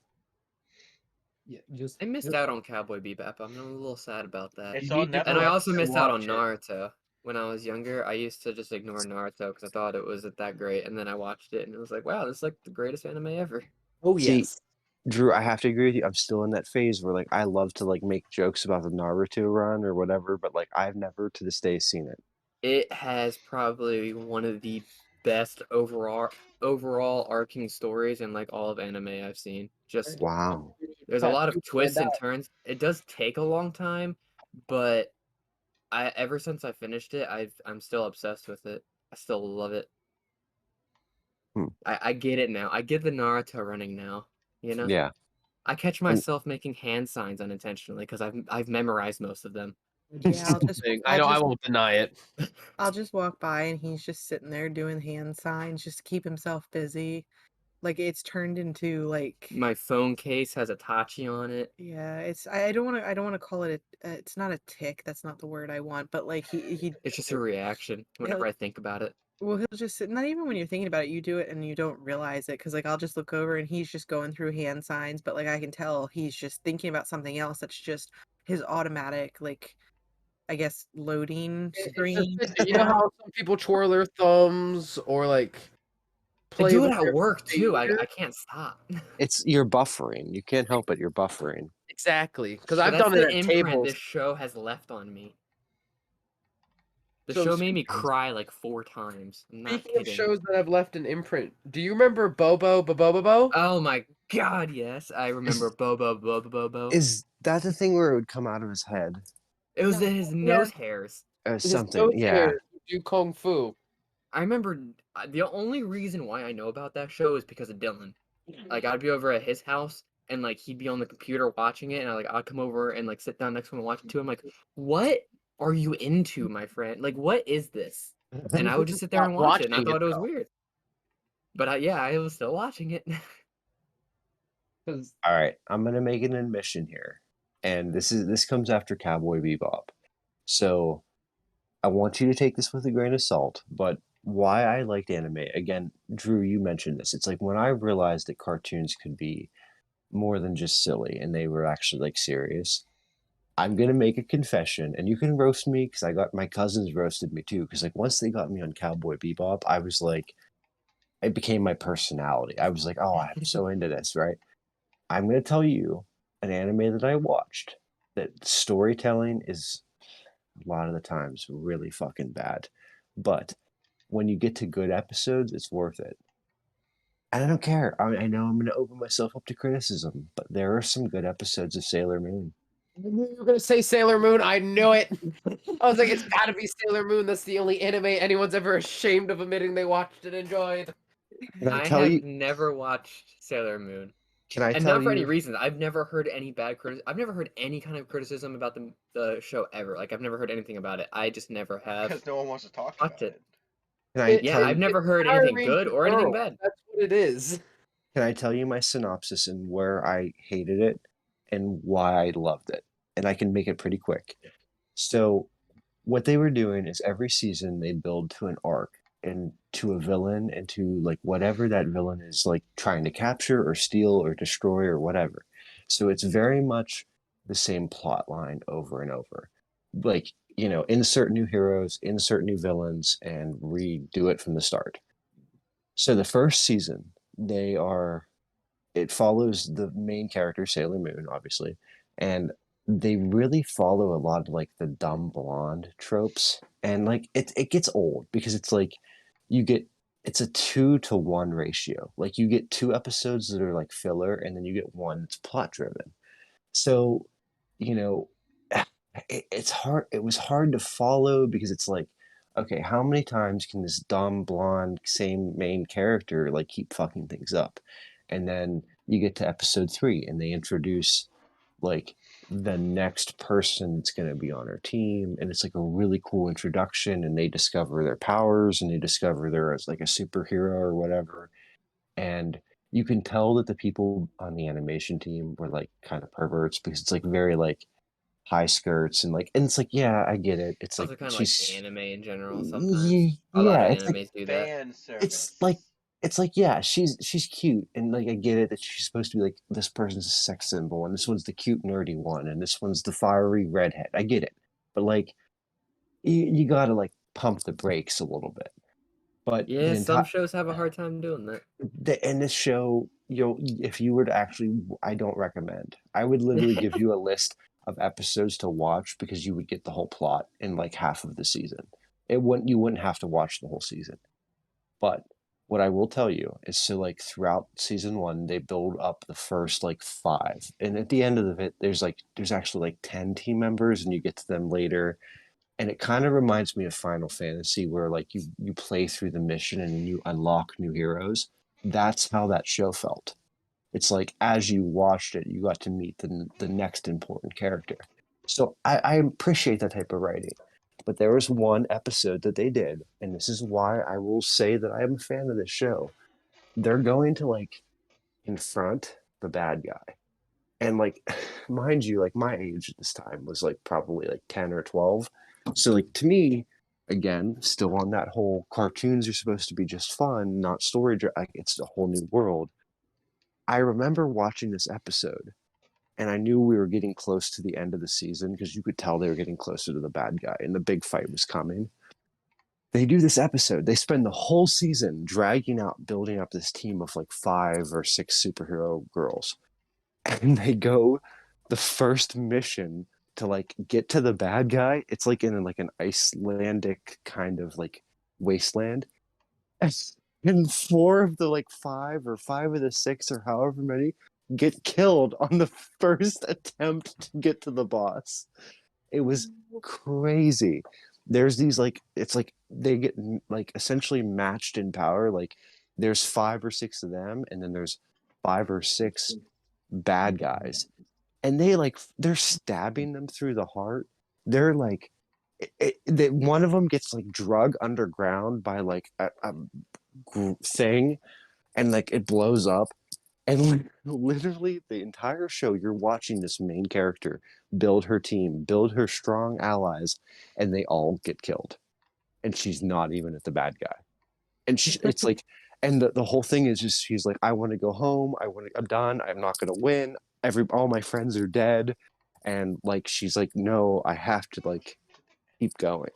Yeah, I missed out on Cowboy Bebop. I'm a little sad about that. It's You on need to Netflix. And I also missed out on watch it. Naruto. When I was younger, I used to just ignore Naruto because I thought it wasn't that great. And then I watched it and it was like, wow, this is like the greatest anime ever. Oh See, yes. Drew, I have to agree with you. I'm still in that phase where like I love to like make jokes about the Naruto run or whatever, but like I've never to this day seen it. It has probably one of the best overall arcing stories in like all of anime I've seen. Just Wow. there's a lot of twists and turns. It does take a long time, but ever since I finished it, I'm still obsessed with it. I still love it. Hmm. I get it now. I get the Naruto running now. You know? Yeah. I catch And myself making hand signs unintentionally because I've memorized most of them. Yeah, I know I won't deny it. I'll just walk by and he's just sitting there doing hand signs just to keep himself busy. Like it's turned into like My phone case has a Tachi on it. yeah, I don't want to call it it's not a tick, that's not the word I want, but like he It's just a reaction whenever I think about it. well, he'll just sit, not even when you're thinking about it, you do it and you don't realize it because like I'll just look over and he's just going through hand signs, but like I can tell he's just thinking about something else that's just his automatic like I guess loading screen. You know how some people twirl their thumbs or like I play do it with their at work too. I finger? can't stop. you're buffering. You can't help it. You're buffering. Exactly, because So I've that's done the it at imprint tables. this show has left on me. The So show made me cry like 4 times. I'm not Speaking of kidding. shows that have left an imprint, do you remember Bobo Bobo? Oh my god, yes. I remember Bobo. Is that the thing where it would come out of his head? It was his nose hairs. Something. Yeah. Do kung fu. I remember the only reason why I know about that show is because of Dylan. Like I'd be over at his house and like he'd be on the computer watching it and I'd come over and like sit down next to him and watch it too. I'm like, what are you into, my friend? Like what is this? And I would just sit there and watch it and I thought it was weird. But yeah, I was still watching it. All right, I'm gonna make an admission here, and this comes after Cowboy Bebop, so I want you to take this with a grain of salt. But why I liked anime again, Drew, you mentioned this. It's like when I realized that cartoons could be more than just silly, and they were actually like serious. I'm gonna make a confession, and you can roast me because I got my cousins roasted me too. Because like once they got me on Cowboy Bebop, I was like, it became my personality. I was like, oh, I'm so into this, right? I'm going to tell you an anime that I watched that storytelling is a lot of the times really fucking bad. But when you get to good episodes, it's worth it. And I don't care. I know I'm going to open myself up to criticism, but there are some good episodes of Sailor Moon. I knew you were gonna say Sailor Moon. I knew it. I was like, it's gotta be Sailor Moon. That's the only anime anyone's ever ashamed of admitting they watched and enjoyed. I have never watched Sailor Moon. Can I and tell not for you? any reason. I've never heard any I've never heard any kind of criticism about the show ever. Like I've never heard anything about it. I just never have. Because no one wants to talk about it. I've never heard anything good or anything bad. That's what it is. Can I tell you my synopsis and where I hated it and why I loved it? And I can make it pretty quick. So what they were doing is every season they build to an arc and to a villain and to like whatever that villain is like trying to capture or steal or destroy or whatever. So it's very much the same plot line over and over. Like, you know, insert new heroes, insert new villains, and redo it from the start. So the first season, it follows the main character, Sailor Moon, obviously, and they really follow a lot of like the dumb blonde tropes, and like it gets old because it's like you get it's a 2-to-1 ratio. Like you get 2 episodes that are like filler, and then you get one that's plot driven. So, you know, it's hard. It was hard to follow because it's like, okay, how many times can this dumb blonde same main character like keep fucking things up? And then you get to episode 3, and they introduce like the next person that's going to be on our team, and it's like a really cool introduction, and they discover their powers, and they discover they're as like a superhero or whatever. And you can tell that the people on the animation team were like kind of perverts because it's like very like high skirts, and it's like, yeah, I get it. It's like Also kind of like she's anime in general sometimes. A lot yeah, of it's like animes do that. Fan it's service. like it's like, yeah, she's cute, and like I get it that she's supposed to be like this person's a sex symbol, and this one's the cute nerdy one, and this one's the fiery redhead. I get it, but like you gotta like pump the brakes a little bit. But Yeah, some shows have a hard time doing that. in this show, if you were to actually, I don't recommend. I would literally give you a list of episodes to watch because you would get the whole plot in like half of the season. You wouldn't have to watch the whole season. But what I will tell you is, so like throughout season 1, they build up the first like 5, and at the end of it, there's actually like 10 team members, and you get to them later. And it kind of reminds me of Final Fantasy, where like you play through the mission and you unlock new heroes. That's how that show felt. It's like as you watched it, you got to meet the next important character. So I appreciate that type of writing. But there was one episode that they did, and this is why I will say that I am a fan of this show. They're going to like confront the bad guy. And like, mind you, like my age at this time was like probably like 10 or 12. So like to me, again, still on that whole cartoons are supposed to be just fun, not story. Like it's a whole new world. I remember watching this episode, and I knew we were getting close to the end of the season because you could tell they were getting closer to the bad guy and the big fight was coming. They do this episode. They spend the whole season dragging out, building up this team of like 5 or 6 superhero girls, and they go the first mission to like get to the bad guy. It's like in like an Icelandic kind of like wasteland, and 4 of the like 5 or 5 of the 6 or however many get killed on the first attempt to get to the boss. It was crazy. There's these like, it's like they get like essentially matched in power. Like there's 5 or 6 of them, and then there's 5 or 6 bad guys, and they're stabbing them through the heart. They're like one of them gets like drug underground by like a thing, and like it blows up, and literally the entire show you're watching this main character build her team, build her strong allies, and they all get killed, and she's not even at the bad guy. And it's like, and the whole thing is just, she's like, I want to go home, I'm done, I'm not going to win, all my friends are dead. And like she's like, no, I have to like keep going.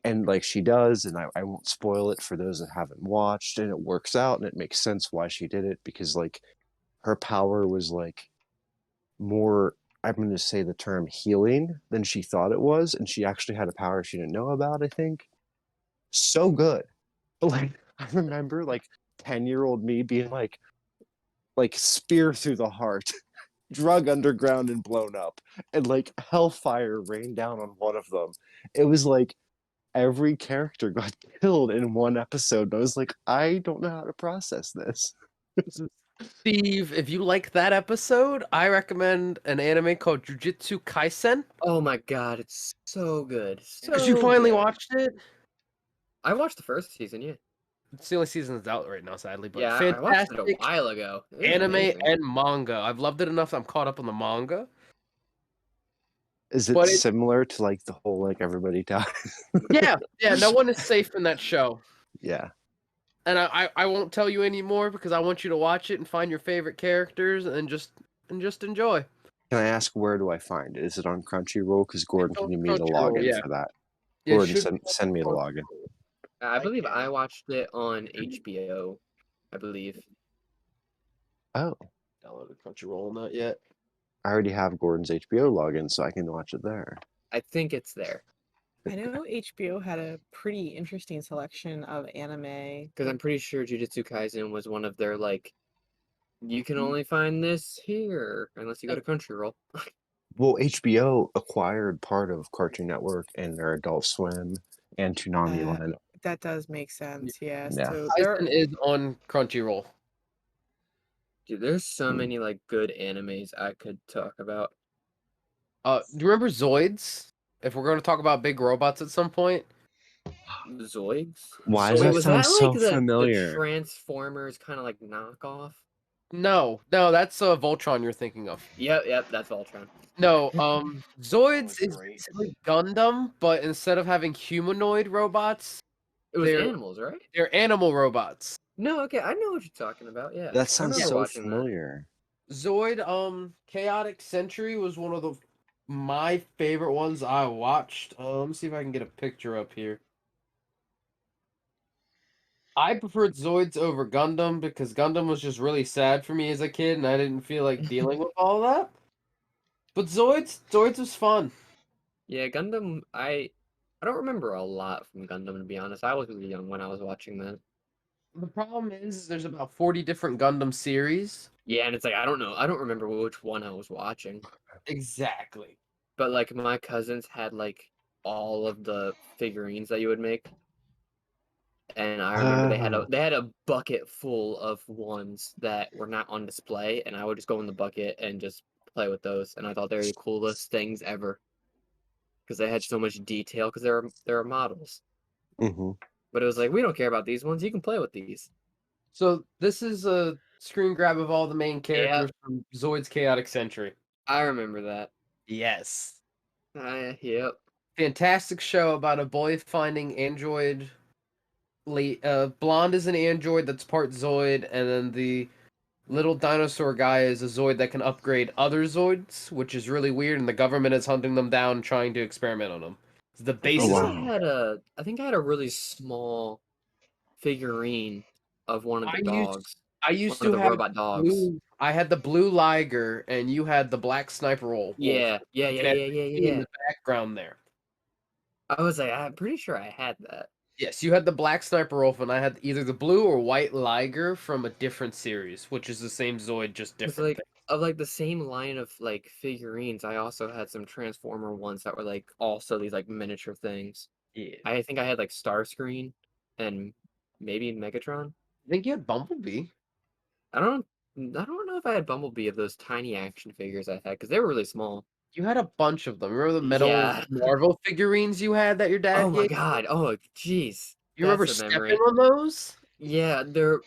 And like she does, and I won't spoil it for those that haven't watched, and it works out, and it makes sense why she did it, because like her power was like more, I'm going to say the term healing, than she thought it was, and she actually had a power she didn't know about, I think. So good. Like I remember like 10-year-old me being like spear through the heart, drug underground and blown up, and like hellfire rained down on one of them. It was like every character got killed in one episode. And I was like, I don't know how to process this. Steve, if you like that episode, I recommend an anime called Jujutsu Kaisen. Oh my god, it's so good. Because you finally watched it. I watched the first season, yeah. It's the only season that's out right now, sadly. But Yeah, I watched it a while ago. Anime amazing. and manga. I've loved it enough that I'm caught up on the manga. Is it similar to like the whole like everybody dies? Yeah, no one is safe in that show. Yeah. And I won't tell you anymore because I want you to watch it and find your favorite characters and just enjoy. Can I ask, where do I find it? Is it on Crunchyroll? Because Gordon can give me the login for that. Yeah, Gordon, send me the login. I believe I watched it on HBO, I believe. Oh. Downloaded Crunchyroll, not yet. I already have Gordon's HBO login, so I can watch it there. I think it's there I know HBO had a pretty interesting selection of anime. because I'm pretty sure Jujutsu Kaisen was one of their like. You can only find this here unless you go to Crunchyroll. Well, HBO acquired part of Cartoon Network and their Adult Swim and Toonami Land. That does make sense, yes. Yeah. So Tyson is on Crunchyroll. Dude, there's so many like good animes I could talk about. Do you remember Zoids? If we're going to talk about big robots at some point. Zoids? Why does Wait, that was sound that so like the familiar? Transformers kind of like knockoff? No, that's Voltron you're thinking of. Yep, that's Voltron. No, Zoids Oh, is great. basically Gundam, but instead of having humanoid robots, It was They're- animals, right? they're animal robots. No, okay, I know what you're talking about. Yeah, That I sounds remember so watching that. familiar. Zoid, Chaotic Sentry was one of my favorite ones I watched. Let me see if I can get a picture up here. I preferred Zoids over Gundam because Gundam was just really sad for me as a kid, and I didn't feel like dealing with all that. But Zoids was fun. Yeah, Gundam. I don't remember a lot from Gundam, to be honest. I was really young when I was watching that. The problem is there's about 40 different Gundam series. Yeah, and it's like I don't know. I don't remember which one I was watching. Exactly. But like my cousins had like all of the figurines that you would make. And I remember they had a bucket full of ones that were not on display, and I would just go in the bucket and just play with those. And I thought they were the coolest things ever. Because they had so much detail, because they're models. Mm-hmm. But it was like, we don't care about these ones, you can play with these. So this is a screen grab of all the main characters from Zoid's Chaotic Sentry. I remember that. Yes. Yep. Fantastic show about a boy finding android. Blonde is an android that's part Zoid, and then the little dinosaur guy is a Zoid that can upgrade other Zoids, which is really weird, and the government is hunting them down, trying to experiment on them. It's the basis. I think I had a really small figurine of one of the dogs. I used one to of the have robot dogs. I had the blue Liger, and you had the black sniper wolf. Yeah. In the background there. I was like, I'm pretty sure I had that. Yes, you had the black sniper wolf, and I had either the blue or white Liger from a different series, which is the same Zoid, just different. Of like the same line of like figurines, I also had some Transformer ones that were like also these like miniature things. Yeah. I think I had like Starscream and maybe Megatron. I think you had Bumblebee. I don't know if I had Bumblebee of those tiny action figures I had because they were really small. You had a bunch of them. Remember the metal Yeah. Marvel figurines you had that your dad Oh my gave? God. Oh jeez. You remember stepping on those? Yeah, dude,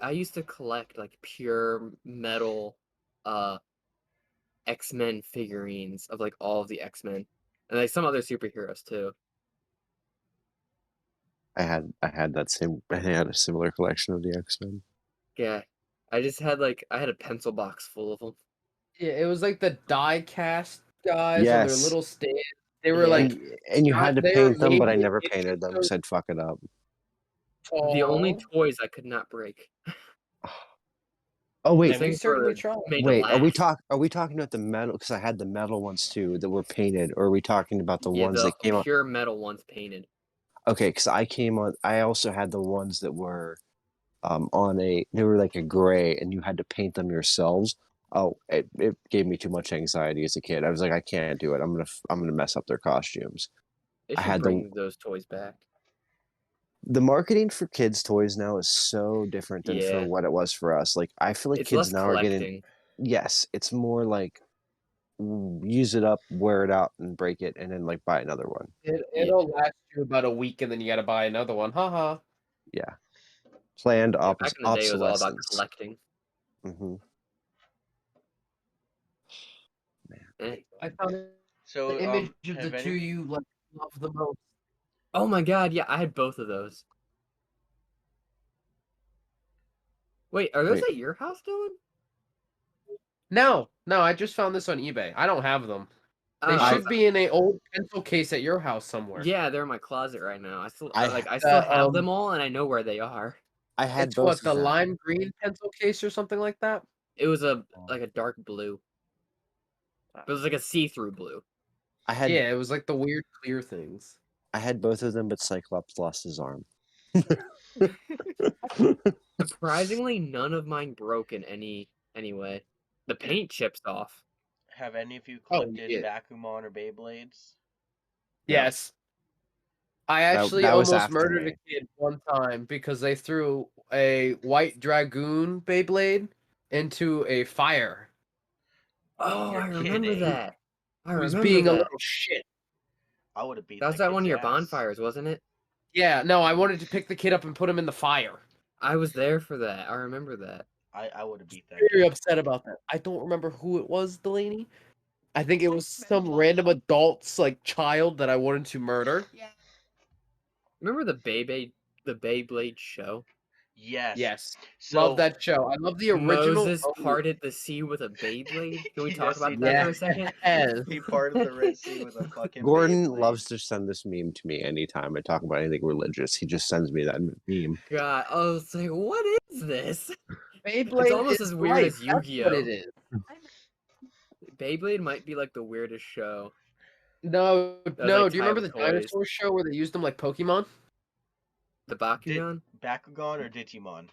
I used to collect like pure metal X-Men figurines of like all of the X-Men. And like some other superheroes too. I had a similar collection of the X-Men. Yeah. I had a pencil box full of them. Yeah, it was like the die cast guys on their Yes. little stand. They were like, and you had to they were paint them, but I maybe never an inch painted them or because I'd fuck it up. The only tall. toys I could not break. Oh wait, And we certainly tried. wait. Are we talking about the metal? Because I had the metal ones too that were painted. Or are we talking about the ones that came out? Pure metal ones painted. Okay, because I also had the ones that were they were like a gray, and you had to paint them yourselves. Oh, it gave me too much anxiety as a kid. I was like, I can't do it. I'm gonna mess up their costumes. They I should had bring those toys back. The marketing for kids' toys now is so different than for Yeah. what it was for us. Like I feel like It's kids less now are getting collecting. yes, it's more like use it up, wear it out, and break it, and then like buy another one. It'll last you about a week, and then you got to buy another one. Haha. Yeah, planned Yeah, back in the day, it was all about obsolescence. collecting. Mm-hmm. Eh. I found So the image of have the any- two you like love the most. Oh my God, yeah, I had both of those. Wait, are those Wait. at your house, Dylan? No, I just found this on eBay. I don't have them. They Oh, should be in an old pencil case at your house somewhere. Yeah, they're in my closet right now. I still I have them all, and I know where they are. I had It's both what, of the them. lime green pencil case or something like that? It was like a dark blue. But it was like a see-through blue. I had Yeah, it was like the weird clear things. I had both of them, but Cyclops lost his arm. Surprisingly, none of mine broke in any way. The paint chips off. Have any of you Oh, collected yeah. Bakumon or Beyblades? Yes. I actually that was almost after murdered me. a kid one time because they threw a white dragoon Beyblade into a fire. Oh, You're I remember kidding. that. I He was remember being a that. little shit. I would have beat That was that at one of kid's your ass. bonfires, wasn't it? Yeah, no, I wanted to pick the kid up and put him in the fire. I was there for that. I remember that. I would have beat that Very kid. upset about that. I don't remember who it was, Delaney. I think it was some random adult's like child that I wanted to murder. Yeah. Remember the Beyblade show? Yes. Yes. So, Love that show. I love the original. Moses parted the sea with a Beyblade. Can we talk Yes, about he that Yeah. for a second? He parted the Red Sea with a fucking Gordon Beyblade. loves to send this meme to me anytime I talk about anything religious. He just sends me that meme. God, I was like, what is this? Beyblade It's almost is as weird life. as That's what Yu-Gi-Oh. it is. Beyblade might be like the weirdest show. No, like, do you remember the type of toys. dinosaur show where they used them like Pokemon? The Bakugan? Bakugan or Digimon?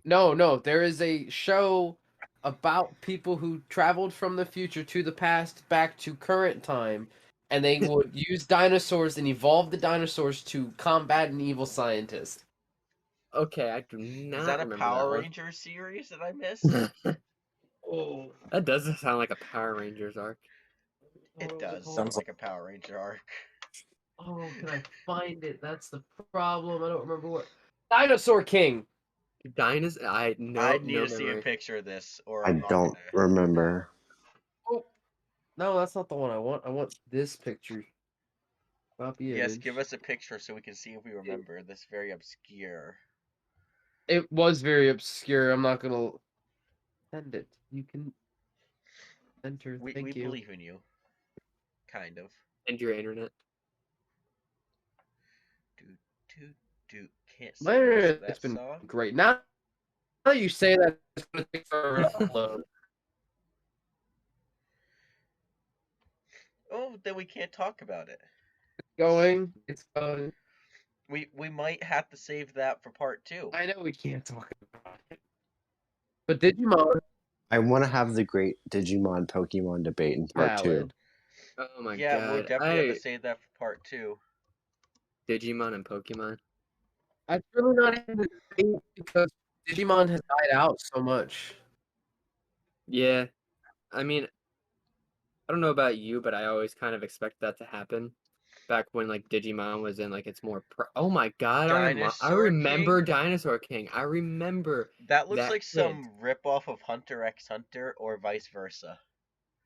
No, there is a show about people who traveled from the future to the past back to current time, and they would use dinosaurs and evolve the dinosaurs to combat an evil scientist. Okay, I do not Is that a remember Power that Ranger series that I missed? one. That does sound like a Power Rangers arc. It does Hold sound on. like a Power Ranger arc. Oh, can I find it? That's the problem. I don't remember what. Dinosaur King. I I no need to see a memory. picture of this, or I I'm not don't gonna. remember. Oh, no, that's not the one I want. I want this picture. Copy Yes, image. give us a picture so we can see if we remember this very obscure. It was very obscure. I'm not gonna send it. You can enter. We Thank you. believe in you. Kind of. And your internet. Do can't My say most of internet's that been song. great. Now that you say that, it's gonna take forever to upload. Oh, then we can't talk about it. It's going. We might have to save that for part 2. I know we can't talk about it. But Digimon, I want to have the great Digimon Pokemon debate in part 2. valid. Oh my Yeah, we'll god. definitely have to save that for part 2. Digimon and Pokemon. I've really not had the debate because Digimon has died out so much. Yeah. I mean, I don't know about you, but I always kind of expect that to happen. Back when like Digimon was in like its more oh my god, I Dinosaur remember King? Dinosaur King. I remember That looks that like kid. some ripoff of Hunter x Hunter or vice versa.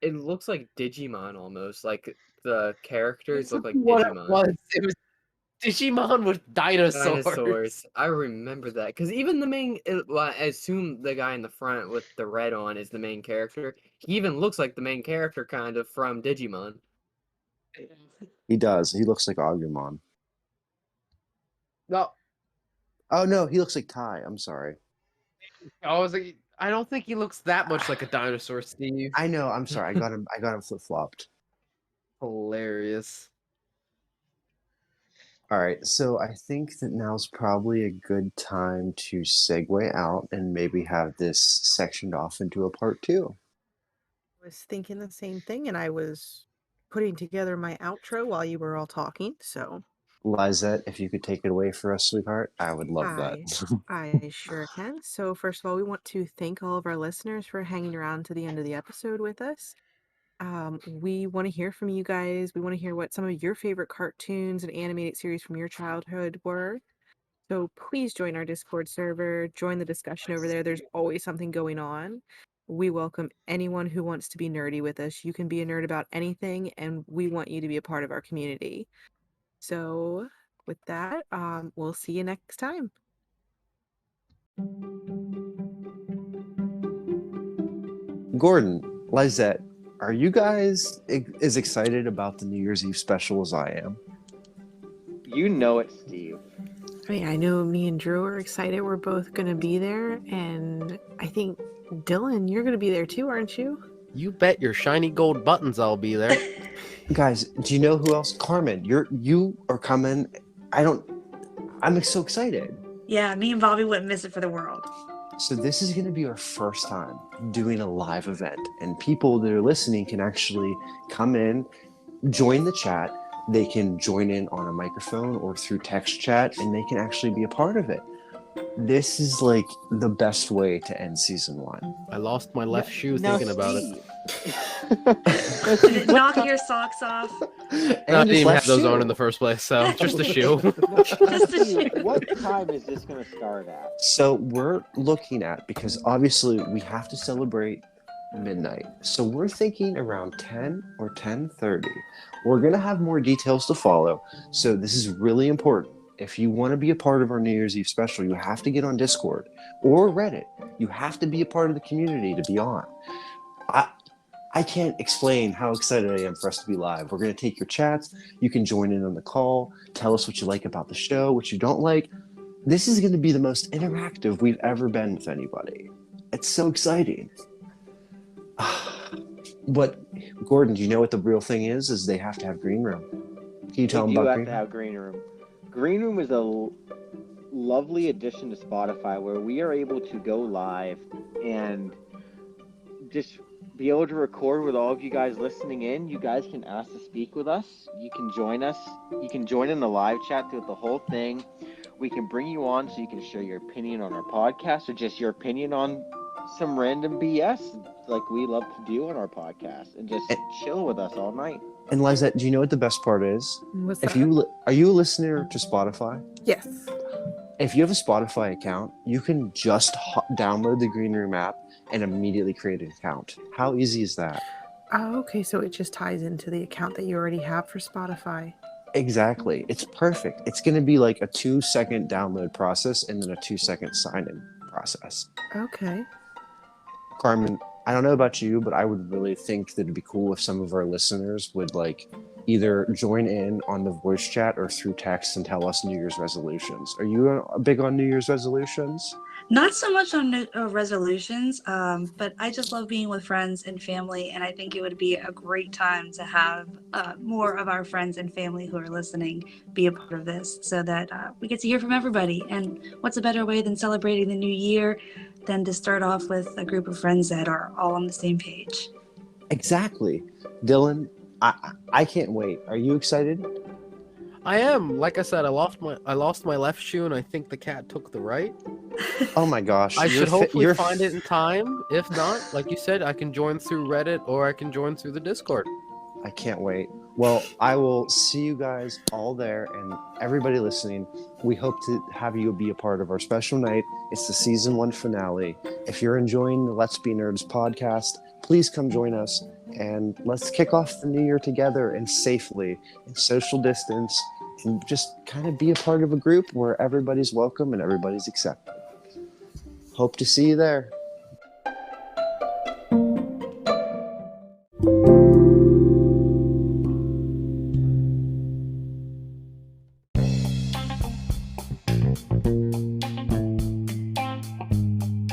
It looks like Digimon almost. Like the characters look like What Digimon. it was Digimon with dinosaurs. Dinosaurs. I remember that because even the main, well, I assume the guy in the front with the red on is the main character. He even looks like the main character kind of from Digimon. He does. He looks like Agumon. No, Oh no, he looks like Ty. I'm sorry. I was like, I don't think he looks that much like a dinosaur, Steve. I know. I'm sorry. I got him flip flopped. Hilarious. All right. So I think that now's probably a good time to segue out and maybe have this sectioned off into a part 2. I was thinking the same thing, and I was putting together my outro while you were all talking, so Lizette, if you could take it away for us, sweetheart, I would love that. I sure can. So first of all, we want to thank all of our listeners for hanging around to the end of the episode with us. We want to hear from you guys. We want to hear what some of your favorite cartoons and animated series from your childhood were. So please join our Discord server, join the discussion over there. There's always something going on. We welcome anyone who wants to be nerdy with us. You can be a nerd about anything, and we want you to be a part of our community. So with that, we'll see you next time. Gordon, Lizette, are you guys as excited about the New Year's Eve special as I am? You know it, Steve. I mean, I know me and Drew are excited. We're both going to be there. And I think, Dylan, you're going to be there too, aren't you? You bet your shiny gold buttons I'll be there. Guys, do you know who else? Carmen, you are coming. I'm so excited. Yeah, me and Bobby wouldn't miss it for the world. So this is going to be our first time doing a live event, and people that are listening can actually come in, join the chat. They can join in on a microphone or through text chat, and they can actually be a part of it. This is like the best way to end season 1. I lost my left shoe thinking about it. Did it knock your socks off? No, I didn't even have those on in the first place, so just a shoe. Just a shoe. What time is this going to start at? So we're looking at, because obviously we have to celebrate midnight. So we're thinking around 10 or 10:30. We're going to have more details to follow. So this is really important. If you want to be a part of our New Year's Eve special, you have to get on Discord or Reddit. You have to be a part of the community to be on. I can't explain how excited I am for us to be live. We're going to take your chats. You can join in on the call. Tell us what you like about the show, what you don't like. This is going to be the most interactive we've ever been with anybody. It's so exciting. But, Gordon, do you know what the real thing is? Is they have to have green room. Can you tell them about green room? You have to have green room. Green room is a lovely addition to Spotify where we are able to go live and just be able to record with all of you guys listening in. You guys can ask to speak with us. You can join us. You can join in the live chat throughout the whole thing. We can bring you on so you can share your opinion on our podcast or just your opinion on some random BS like we love to do on our podcast and just chill with us all night. And Lizette, do you know what the best part is? What's If that? are you a listener to Spotify? Yes. If you have a Spotify account, you can just download the Green Room app and immediately create an account. How easy is that? Oh, okay, so it just ties into the account that you already have for Spotify. Exactly. It's perfect. It's going to be like a 2-second download process and then a 2-second sign-in process. Okay. Carmen, I don't know about you, but I would really think that it'd be cool if some of our listeners would like either join in on the voice chat or through text and tell us New Year's resolutions. Are you big on New Year's resolutions? Not so much on resolutions, but I just love being with friends and family, and I think it would be a great time to have more of our friends and family who are listening be a part of this so that we get to hear from everybody. And what's a better way than celebrating the new year than to start off with a group of friends that are all on the same page? Exactly. Dylan, I can't wait. Are you excited? I am. Like I said, I lost my left shoe, and I think the cat took the right. Oh my gosh. I should hopefully find it in time. If not, like you said, I can join through Reddit or I can join through the Discord. I can't wait. Well, I will see you guys all there, and everybody listening, we hope to have you be a part of our special night. It's the season 1 finale. If you're enjoying the Let's Be Nerds podcast, please come join us, and let's kick off the new year together and safely, in social distance, and just kind of be a part of a group where everybody's welcome and everybody's accepted. Hope to see you there.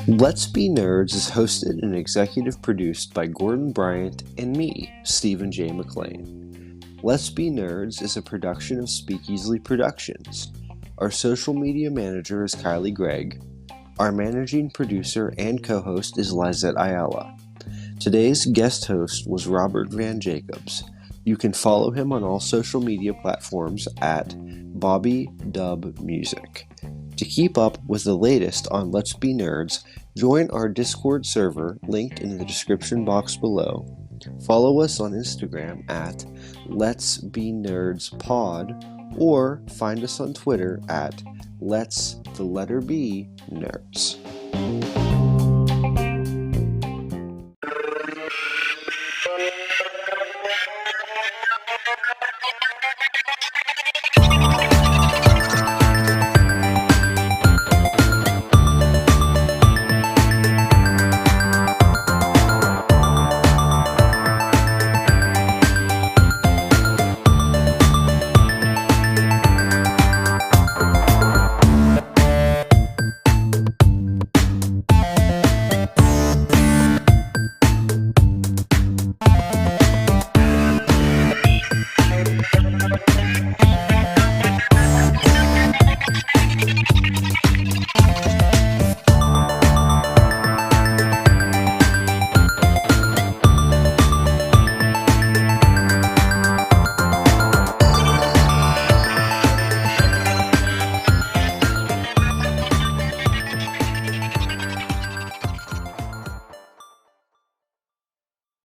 Let's Be Nerds is hosted and executive produced by Gordon Bryant and me, Stephen J. McLean. Let's Be Nerds is a production of Speak Easily Productions. Our social media manager is Kylie Gregg. Our managing producer and co-host is Lizette Ayala. Today's guest host was Robert Van Jacobs. You can follow him on all social media platforms at Bobby Dub Music. To keep up with the latest on Let's Be Nerds, join our Discord server linked in the description box below. Follow us on Instagram at Let's Be Nerds Pod, or find us on Twitter at Let's the letter B Nerds.